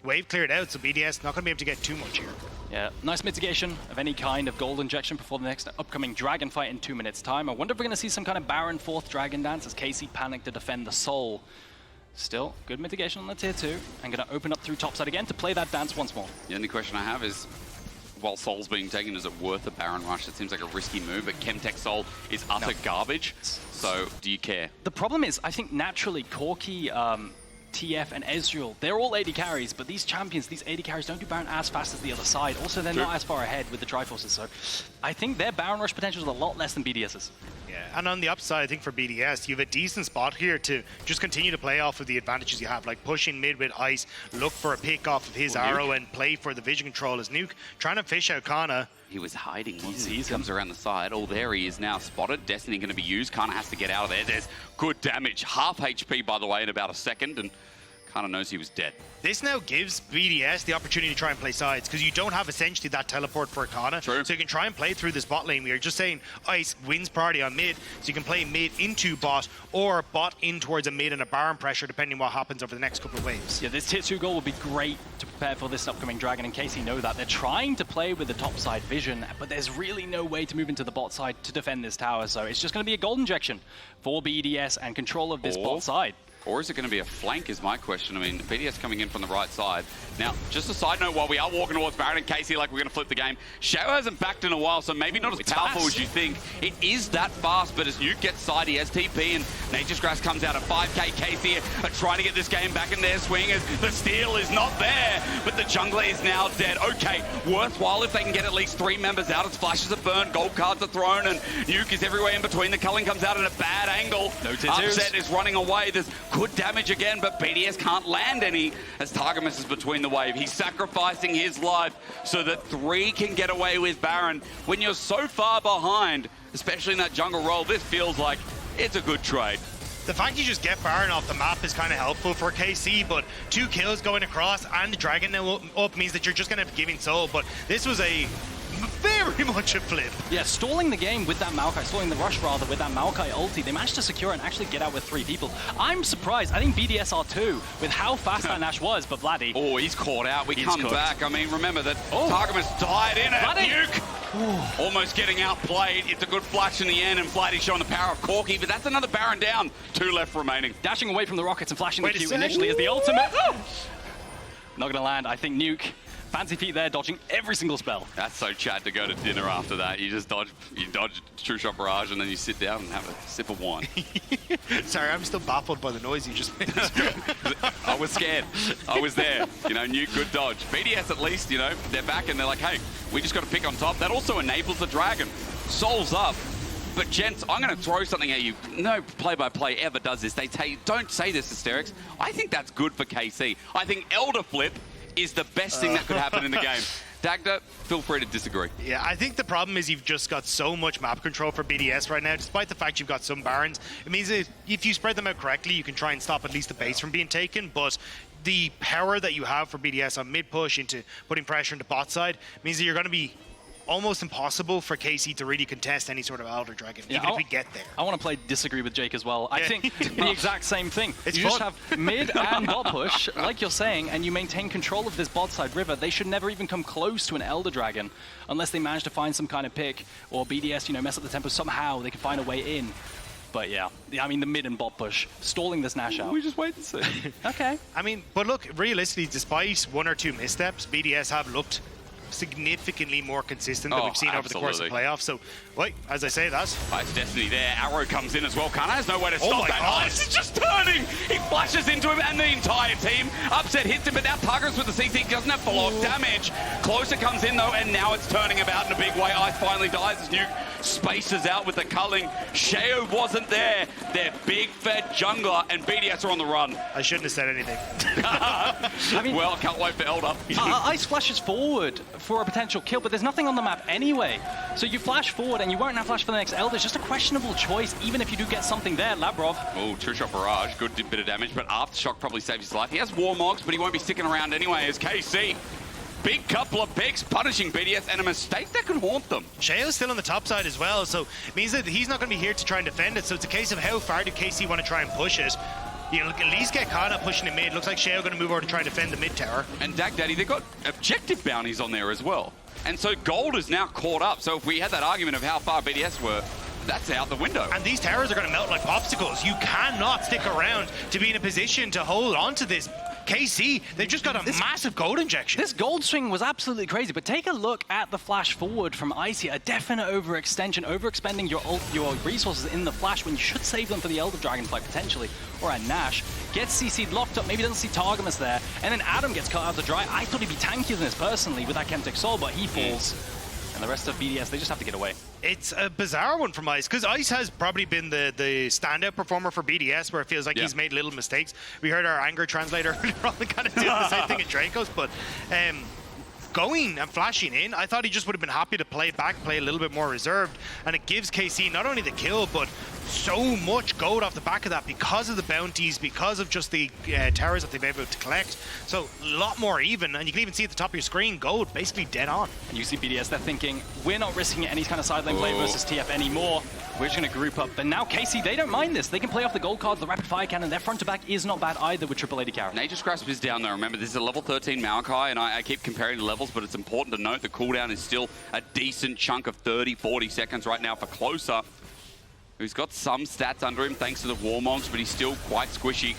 wave cleared out, so BDS not going to be able to get too much here. Yeah, nice mitigation of any kind of gold injection before the next upcoming dragon fight in 2 minutes time. I wonder if we're going to see some kind of Baron 4th dragon dance as KC panic to defend the soul. Still, good mitigation on the tier 2. I'm going to open up through topside again to play that dance once more. The only question I have is, while Soul's being taken, is it worth a Baron rush? It seems like a risky move, but Chemtech Soul is utter garbage. So, do you care? The problem is, I think naturally, Corki, TF, and Ezreal, they're all AD carries, but these champions, these AD carries don't do Baron as fast as the other side. Also, they're not as far ahead with the Triforces, so I think their Baron rush potential is a lot less than BDS's. Yeah, and on the upside, I think for BDS, you have a decent spot here to just continue to play off of the advantages you have, like pushing mid with Ice, look for a pick off of his arrow, and play for the vision control as Nuke, trying to fish out Canna. He was hiding, wasn't he? He comes around the side. Oh, there he is now spotted. Destiny going to be used. Canna has to get out of there. There's good damage. Half HP, by the way, in about a second, and Canna knows he was dead. This now gives BDS the opportunity to try and play sides because you don't have essentially that teleport for Canna. True. So you can try and play through this bot lane. We are just saying Ice wins priority on mid, so you can play mid into bot or bot in towards a mid and a Baron pressure depending on what happens over the next couple of waves. Yeah, this tier 2 goal would be great to prepare for this upcoming Dragon. In case you know that, they're trying to play with the top side vision, but there's really no way to move into the bot side to defend this tower, so it's just going to be a gold injection for BDS and control of this bot side. Or is it going to be a flank is my question. I mean, BDS coming in from the right side. Now, just a side note, while we are walking towards Baron and Casey, like we're going to flip the game, Sheo hasn't backed in a while, so maybe not as powerful as you think. It is that fast, but as Nuke gets side, he has TP, and Nature's Grass comes out at 5k. Casey are trying to get this game back in their swing as the steal is not there, but the jungler is now dead. Okay, worthwhile if they can get at least 3 members out. It's flashes are burned, gold cards are thrown, and Nuke is everywhere in between. The culling comes out at a bad angle. No tattoos. Upset is running away. There's good damage again, but BDS can't land any as Targamas is between the wave. He's sacrificing his life so that 3 can get away with Baron. When you're so far behind, especially in that jungle role, this feels like it's a good trade. The fact you just get Baron off the map is kind of helpful for KC, but 2 kills going across and the Dragon now up means that you're just going to be giving soul, but this was a very much a flip. Yeah, stalling the game with that Maokai, stalling the rush rather with that Maokai ulti, they managed to secure and actually get out with 3 people. I'm surprised. I think BDS are too with how fast that Nash was, but Vladi. Oh, he's caught out. We come back. I mean, remember that Targamas died in it. Nuke almost getting outplayed. It's a good flash in the end, and Vladi showing the power of Corki, but that's another Baron down. 2 left remaining. Dashing away from the rockets and flashing the Q initially as the ultimate. Not gonna land. I think Nuke. Fancy feet there, dodging every single spell. That's so Chad to go to dinner after that. You just dodge True Shot Barrage, and then you sit down and have a sip of wine. Sorry, I'm still baffled by the noise you just made. I was scared. I was there. You know, new good dodge. BDS at least, you know, they're back and they're like, hey, we just got to pick on top. That also enables the Dragon. Soul's up. But gents, I'm going to throw something at you. No play-by-play ever does this. They say, don't say this, Hysterics. I think that's good for KC. I think Elder Flip is the best thing that could happen in the game. Dagda, feel free to disagree. Yeah, I think the problem is you've just got so much map control for BDS right now, despite the fact you've got some Barons. It means that if you spread them out correctly, you can try and stop at least the base from being taken, but the power that you have for BDS on mid push into putting pressure into bot side means that you're going to be almost impossible for KC to really contest any sort of Elder Dragon, even if we get there. I want to play disagree with Jake as well. I think the exact same thing. It's you just have mid and bot push, like you're saying, and you maintain control of this bot side river. They should never even come close to an Elder Dragon unless they manage to find some kind of pick or BDS, you know, mess up the tempo somehow. They can find a way in. But yeah, I mean, the mid and bot push, stalling this Nash out. We just wait and see. Okay. I mean, but look, realistically, despite 1 or 2 missteps, BDS have looked significantly more consistent than we've seen over the course of playoffs. So, wait, as I say, that's Ice Destiny there. Arrow comes in as well. Canna has no way to stop that. Ice is just turning. He flashes into him and the entire team. Upset hits him, but now Targamas with the CC doesn't have full on damage. Closer comes in though, and now it's turning about in a big way. Ice finally dies as Nuke spaces out with the culling. Sheo wasn't there. They're big fed jungler, and BDS are on the run. I shouldn't have said anything. I mean, well, can't wait for Elder. Ice flashes forward for a potential kill, but there's nothing on the map anyway. So you flash forward and you won't now flash for the next Elder. It's just a questionable choice, even if you do get something there. Labrov. Oh, True Shot Barrage, good bit of damage, but Aftershock probably saves his life. He has Warmogs, but he won't be sticking around anyway as KC. Big couple of picks punishing BDS, and a mistake that could haunt them. Sheo's still on the top side as well, so it means that he's not going to be here to try and defend it. So it's a case of how far do KC want to try and push it. You know, at least get Canna pushing the mid. Looks like Sheo going to move over to try and defend the mid tower. And Dagda, they've got objective bounties on there as well. And so gold is now caught up. So if we had that argument of how far BDS were, that's out the window. And these towers are going to melt like popsicles. You cannot stick around to be in a position to hold on to this. KC, they've just got a massive gold injection. This gold swing was absolutely crazy, but take a look at the flash forward from Icy. A definite overextension, overexpending your resources in the flash when you should save them for the Elder Dragon fight potentially, or a Nash. Gets CC'd, locked up, maybe doesn't see Targamas there, and then Adam gets cut out to dry. I thought he'd be tankier than this personally with that Chemtech Soul, but he falls. And the rest of BDS, they just have to get away. It's a bizarre one from Ice, because Ice has probably been the standout performer for BDS, where it feels like he's made little mistakes. We heard our anger translator earlier on kind of doing the same thing at Drakos, but going and flashing in, I thought he just would have been happy to play back, play a little bit more reserved, and it gives KC not only the kill, but so much gold off the back of that because of the bounties, because of just the towers that they've been able to collect. So a lot more even, and you can even see at the top of your screen, gold basically dead on. And you see BDS, they're thinking, we're not risking any kind of side lane play versus TF anymore. We're just going to group up. But now KC, they don't mind this. They can play off the gold cards, the rapid fire cannon. Their front to back is not bad either with Triple AD carry. Nature's Grasp is down there. Remember, this is a level 13 Maokai, and I keep comparing the levels, but it's important to note the cooldown is still a decent chunk of 30, 40 seconds right now for Closer, who's got some stats under him thanks to the Warmogs, but he's still quite squishy.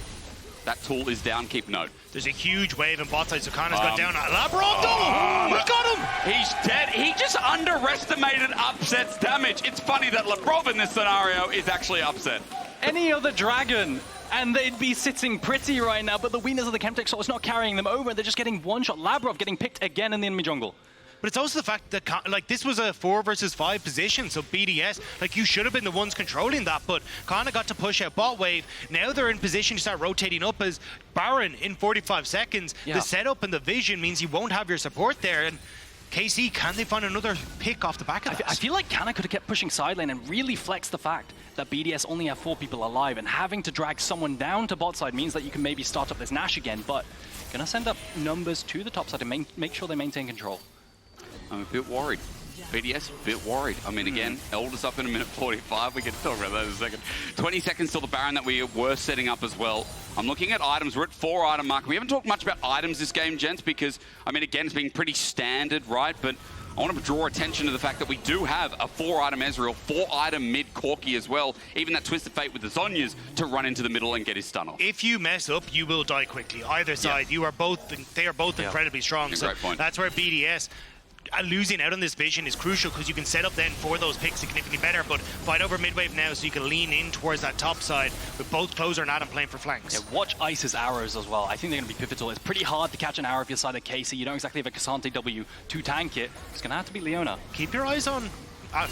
That tool is down, keep note. There's a huge wave in bot side, so Canna's got down. Labrov, we got him! He's dead. He just underestimated Upset's damage. It's funny that Labrov in this scenario is actually Upset. Any other dragon, and they'd be sitting pretty right now, but the winners of the Chemtech shot is not carrying them over. They're just getting one shot. Labrov getting picked again in the enemy jungle. But it's also the fact that, like, this was a 4 versus 5 position, so BDS, like, you should have been the ones controlling that, but Canna got to push out bot wave. Now they're in position to start rotating up as Baron in 45 seconds. Yeah. The setup and the vision means you won't have your support there, and KC, can they find another pick off the back of that? I feel like Canna could have kept pushing side lane and really flexed the fact that BDS only have 4 people alive, and having to drag someone down to bot side means that you can maybe start up this Nash again, but gonna send up numbers to the top side and make sure they maintain control. I'm a bit worried. BDS, a bit worried. I mean, again, Elder's up in a minute 45. We can talk about that in a second. 20 seconds till the Baron that we were setting up as well. I'm looking at items. We're at 4 item mark. We haven't talked much about items this game, gents, because, I mean, again, it's been pretty standard, right? But I want to draw attention to the fact that we do have a 4 item Ezreal, 4 item mid Corki as well. Even that Twisted Fate with the Zhonya's to run into the middle and get his stun off. If you mess up, you will die quickly. Either side, you are both, they are both incredibly strong. So great point. That's where BDS losing out on this vision is crucial, because you can set up then for those picks significantly better, but fight over mid-wave now so you can lean in towards that top side with both Closer and Adam playing for flanks. Yeah, watch Ice's arrows as well. I think they're going to be pivotal. It's pretty hard to catch an arrow if you're side of KC. You don't exactly have a Cassante W to tank it. It's going to have to be Leona. Keep your eyes on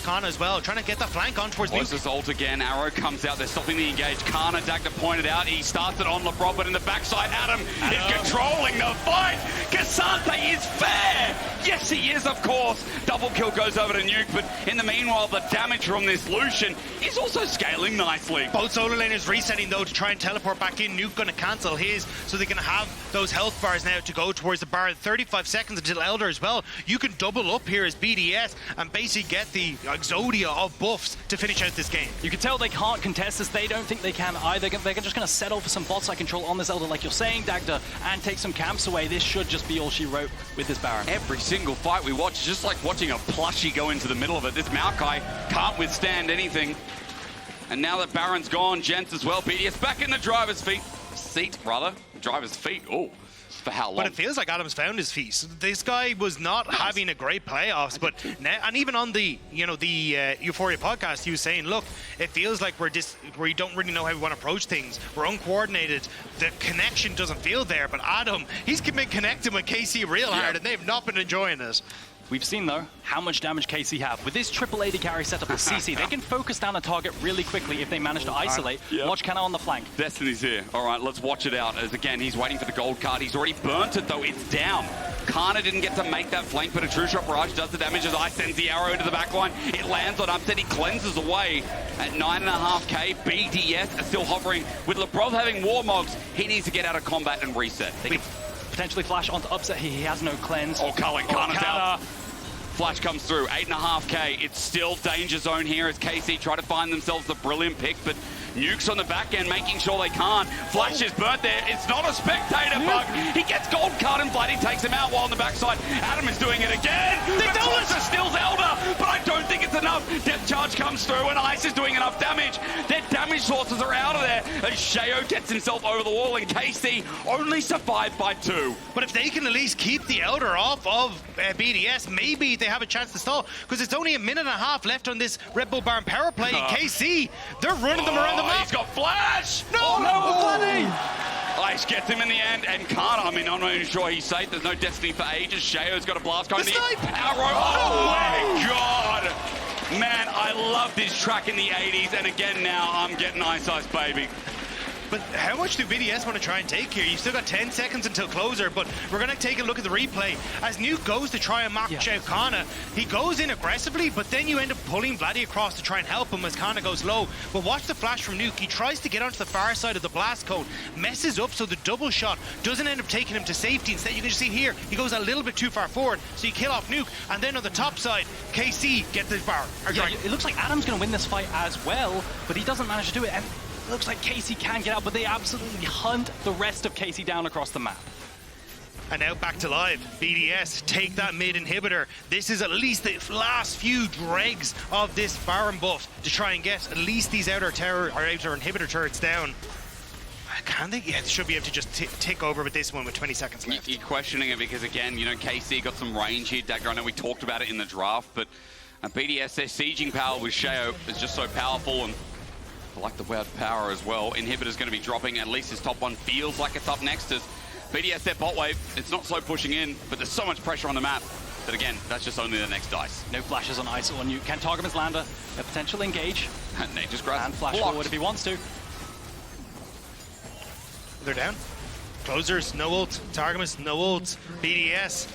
Canna as well, trying to get that flank on towards Luke. This ult again, arrow comes out, they're stopping the engage. Canna, Dagda pointed out, he starts it on Labrov, but in the backside, Adam is controlling the fight. Cassante is fair. Yes, he is, of course. Double kill goes over to Nuke, but in the meanwhile, the damage from this Lucian is also scaling nicely. Both solo laners resetting though to try and teleport back in. Nuke going to cancel his, so they can have those health bars now to go towards the Baron. 35 seconds until Elder as well. You can double up here as BDS and basically get the exodia of buffs to finish out this game. You can tell they can't contest this. They don't think they can either. They're just going to settle for some bot side control on this Elder, like you're saying, Dagda, and take some camps away. This should just be all she wrote with this Baron. Every single fight we watch is just like watching a plushie go into the middle of it. This Maokai can't withstand anything. And now that Baron's gone, gents as well, BDS back in the driver's seat. Driver's feet. Oh. For how long? But it feels like Adam's found his feet. This guy was not having a great playoffs, but now, and even on the Euphoria podcast, he was saying, look, it feels like we don't really know how we want to approach things. We're uncoordinated. The connection doesn't feel there. But Adam, he's been connecting with KC real hard, and they've not been enjoying it. We've seen, though, how much damage KC have. With this triple AD carry setup with CC, they can focus down a target really quickly if they manage to isolate. Watch Canna on the flank. Destiny's here. All right, let's watch it out. As again, he's waiting for the gold card. He's already burnt it, though. It's down. Canna didn't get to make that flank, but a True Shot Barrage does the damage as Ice sends the arrow into the backline. It lands on Upset. He cleanses away at 9.5k. BDS are still hovering. With Labrov having Warmogs, he needs to get out of combat and reset. They can potentially flash onto Upset. He has no cleanse. Oh, Cullen, Canna's out. Flash comes through, 8.5k. It's still danger zone here as KC try to find themselves the brilliant pick, but Nuke's on the back end making sure they can't. Flash is burnt there. It's not a spectator bug. He gets gold card and Vladi takes him out while on the backside. Adam is doing it again. The closer steals Elder, but I don't think it's enough. Depth charge comes through and Ice is doing enough damage. Their damage sources are out of there as Sheo gets himself over the wall and KC only survived by 2. But if they can at least keep the Elder off of BDS, maybe they have a chance to stall, because it's only a minute and a half left on this Red Bull Baron power play. KC, they're running them around the map. He's got flash! No, Vladi! Ice gets him in the end, and Canna, I mean, I'm not even sure he's safe. There's no Destiny for ages. Sheo's got a blast going. The snipe! Arrow. Oh my god! Man, I love this track in the 80s, and again now, I'm getting Ice Ice, baby. But how much do BDS want to try and take here? You've still got 10 seconds until closer, but we're going to take a look at the replay. As Nuke goes to try and mark out Canna, he goes in aggressively, but then you end up pulling Vladi across to try and help him as Canna goes low. But watch the flash from Nuke. He tries to get onto the far side of the blast cone, messes up so the double shot doesn't end up taking him to safety. Instead, you can just see here, he goes a little bit too far forward, so you kill off Nuke. And then on the top side, KC gets this bar. Yeah, it looks like Adam's going to win this fight as well, but he doesn't manage to do it. And it looks like KC can get out, but they absolutely hunt the rest of KC down across the map. And now back to live. BDS take that mid inhibitor. This is at least the last few dregs of this Baron buff to try and get at least these outer inhibitor turrets down. Can they? Yeah, they should be able to just tick over with this one with 20 seconds left. You're questioning it because, again, you know, KC got some range here. Dagda, I know we talked about it in the draft, but BDS, their sieging power with Sheo is just so powerful, and I like the word power as well. Inhibitor's going to be dropping. At least his top one feels like it's up next as BDS, their bot wave. It's not so pushing in, but there's so much pressure on the map that, again, that's just only the next dice. No flashes on Ice or Nuke. Can Targamas land a potential engage? And Nate just grabs and flash forward if he wants to. They're down. Closers, no ult. Targamas, no ult. BDS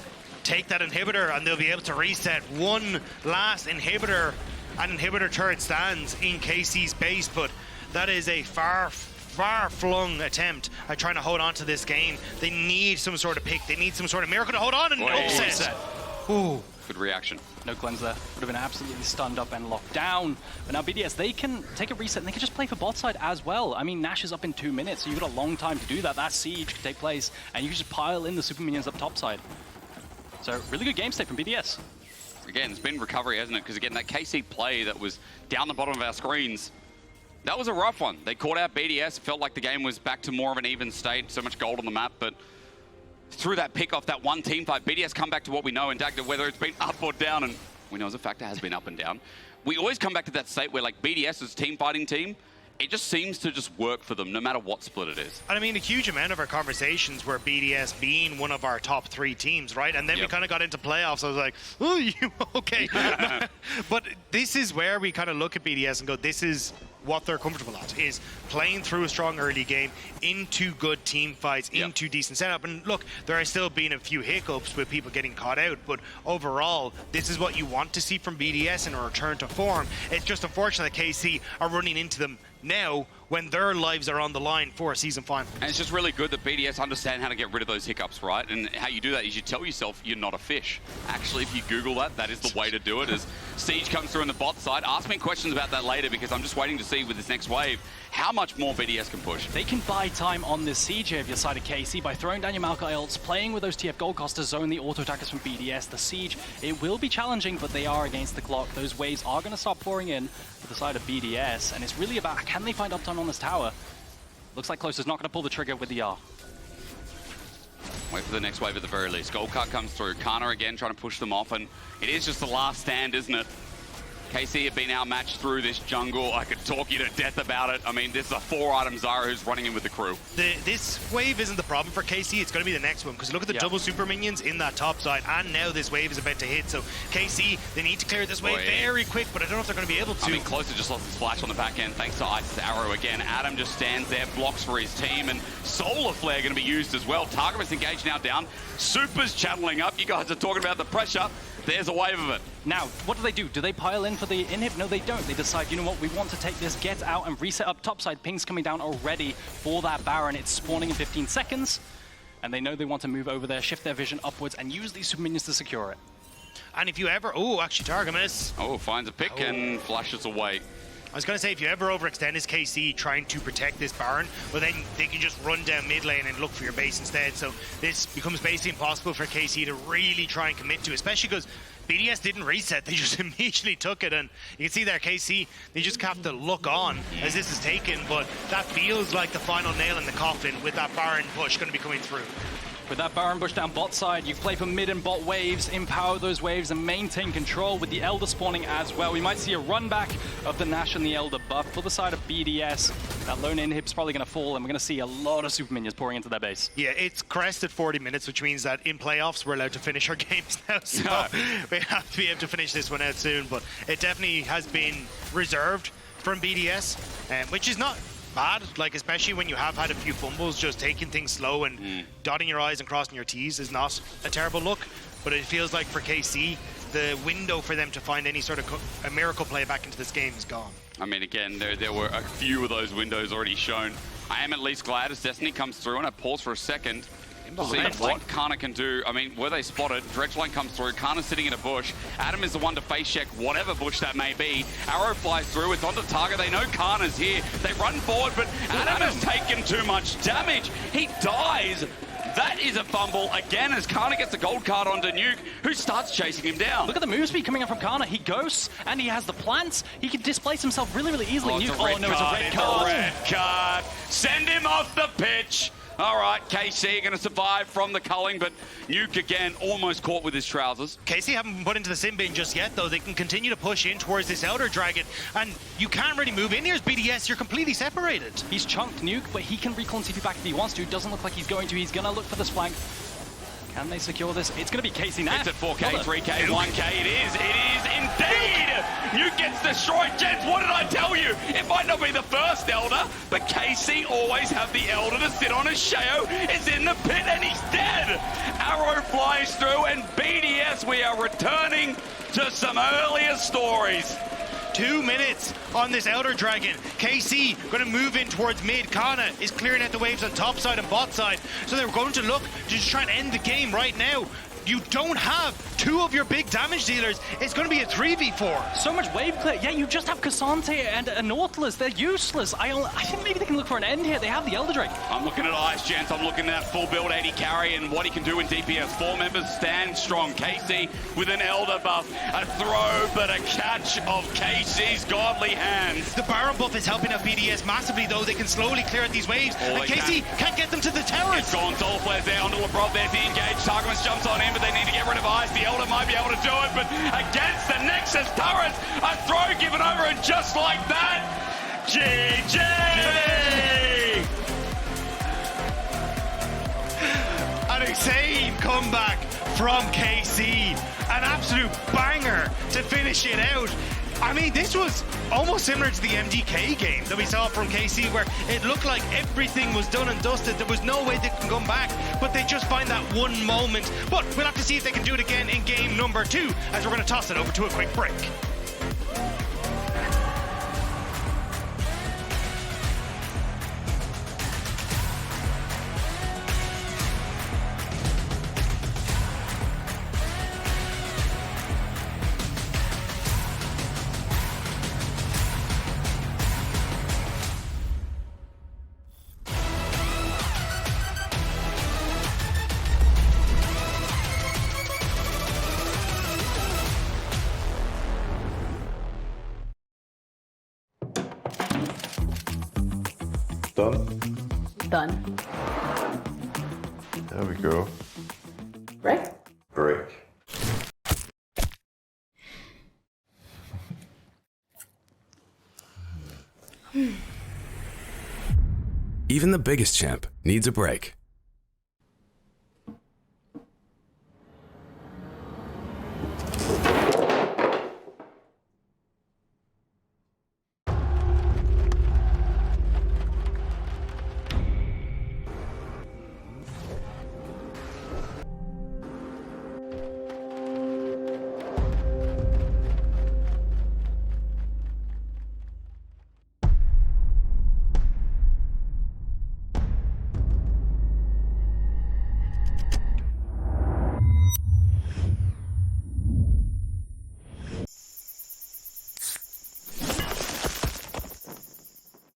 take that inhibitor and they'll be able to reset one last inhibitor. An inhibitor turret stands in KC's base, but that is a far-flung attempt at trying to hold on to this game. They need some sort of pick. They need some sort of miracle to hold on and upset. Ooh. Good reaction. No cleanse there. Would have been absolutely stunned up and locked down. But now BDS, they can take a reset and they can just play for bot side as well. I mean, Nash is up in 2 minutes, so you've got a long time to do that. That siege can take place, and you can just pile in the super minions up top side. So, really good game state from BDS. Again, it's been recovery, hasn't it? Because, again, that KC play that was down the bottom of our screens, that was a rough one. They caught out BDS. It felt like the game was back to more of an even state. So much gold on the map, but through that pick off that one team fight, BDS come back to what we know in Dagda, whether it's been up or down, and we know as a fact it has been up and down. We always come back to that state where, like, BDS's team fighting team, it just seems to just work for them no matter what split it is. And I mean, a huge amount of our conversations were BDS being one of our top 3 teams, right? And then we kind of got into playoffs. I was like, oh, you okay? But this is where we kind of look at BDS and go, this is what they're comfortable at, is playing through a strong early game into good team fights, into decent setup. And look, there are still been a few hiccups with people getting caught out, but overall, this is what you want to see from BDS in a return to form. It's just unfortunate that KC are running into them now when their lives are on the line for a season final. And it's just really good that BDS understand how to get rid of those hiccups, right? And how you do that is you tell yourself you're not a fish. Actually, if you Google that, that is the way to do it. As Siege comes through on the bot side, ask me questions about that later because I'm just waiting to see with this next wave how much more BDS can push. They can buy time on this siege here if you're side of KC by throwing down your Maokai ults, playing with those TF gold costs to zone the auto attackers from BDS. The siege, it will be challenging, but they are against the clock. Those waves are going to start pouring in to the side of BDS, and it's really about can they find uptime on this tower. Looks like Closer's not going to pull the trigger with the R. Wait for the next wave at the very least. Gold card comes through. Canna again trying to push them off, and it is just the last stand, isn't it? KC have been outmatched through this jungle. I could talk you to death about it. I mean, this is a 4-item Zyra who's running in with the crew. This wave isn't the problem for KC. It's going to be the next one because look at the double super minions in that top side, and now this wave is about to hit. So KC, they need to clear this wave very quick, but I don't know if they're going to be able to. I mean, Closer just lost his flash on the back end thanks to Ice's arrow again. Adam just stands there, blocks for his team, and Solar Flare going to be used as well. Targamas engaged now down. Super's channeling up. You guys are talking about the pressure. There's a wave of it. Now, what do? Do they pile in for the inhib? No, they don't. They decide, you know what, we want to take this, get out and reset up topside. Ping's coming down already for that Baron. It's spawning in 15 seconds. And they know they want to move over there, shift their vision upwards, and use these super minions to secure it. And if you ever... Oh, actually, Targamas. Oh, finds a pick and flashes away. I was going to say, if you ever overextend as KC trying to protect this Baron, well then they can just run down mid lane and look for your base instead. So this becomes basically impossible for KC to really try and commit to, especially because BDS didn't reset. They just immediately took it. And you can see there, KC, they just have to look on as this is taken. But that feels like the final nail in the coffin with that Baron push going to be coming through. With that Baron push down bot side, you play for mid and bot waves, empower those waves and maintain control with the Elder spawning as well. We might see a run back of the Nash and the Elder buff for the side of BDS. That lone inhib's probably going to fall and we're going to see a lot of super minions pouring into their base. Yeah, it's crested 40 minutes, which means that in playoffs we're allowed to finish our games now. So we have to be able to finish this one out soon, but it definitely has been reserved from BDS, which is not bad. Like, especially when you have had a few fumbles, just taking things slow and dotting your I's and crossing your T's is not a terrible look. But it feels like for KC, the window for them to find any sort of a miracle play back into this game is gone. I mean, again, there were a few of those windows already shown. I am at least glad as Destiny comes through, and I pause for a second to see what Canna can do. I mean, were they spotted? Dredge line comes through. Canna's sitting in a bush. Adam is the one to face check whatever bush that may be. Arrow flies through. It's onto target. They know Canna's here. They run forward, but Adam has taken too much damage. He dies. That is a fumble again as Canna gets a gold card onto Nuke, who starts chasing him down. Look at the move speed coming up from Canna. He ghosts and he has the plants. He can displace himself really, really easily. It's a Nuke, red card. It's a red card. Send him off the pitch. All right, KC are going to survive from the culling, but Nuke again almost caught with his trousers. KC haven't been put into the sim bin just yet, though. They can continue to push in towards this Elder Dragon, and you can't really move in here as BDS. You're completely separated. He's chunked Nuke, but he can recall CP back if he wants to. Doesn't look like he's going to. He's going to look for this flank. Can they secure this? It's going to be KC now. It's at 4K, 3K, 1K. It is indeed. Nuke gets destroyed. Gents, what did I tell you? It might not be the first Elder, but KC always have the Elder to sit on as Sheo is in the pit and he's dead. Arrow flies through and BDS, we are returning to some earlier stories. 2 minutes on this Elder Dragon. KC going to move in towards mid. Canna is clearing out the waves on top side and bot side. So they're going to look to just try and end the game right now. You don't have two of your big damage dealers. It's going to be a 3v4. So much wave clear. Yeah, you just have Cassante and a Nautilus. They're useless. I think maybe they can look for an end here. They have the Elder Drake. I'm looking at Ice, gents. I'm looking at full build AD carry and what he can do in DPS. 4 members stand strong. KC with an Elder buff. A throw, but a catch of KC's godly hands. The Baron buff is helping out BDS massively, though. They can slowly clear out these waves. And KC can't get them to the towers. It's gone. Soul Flare's there onto Labrov. There's the engage. Targamas jumps on in, but they need to get rid of Ice. The Elder might be able to do it, but against the Nexus turret, a throw given over, and just like that, GG! An insane comeback from KC. An absolute banger to finish it out. I mean, this was almost similar to the MDK game that we saw from KC, where it looked like everything was done and dusted. There was no way they can come back, but they just find that one moment. But we'll have to see if they can do it again in game number 2, as we're going to toss it over to a quick break. Done. There we go. Break? Break. Even the biggest champ needs a break.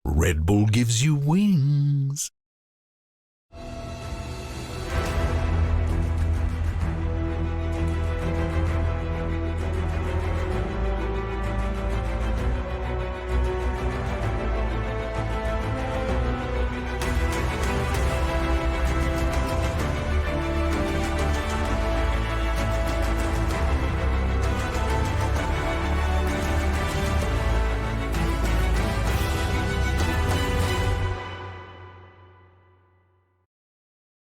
Red Bull gives you wings.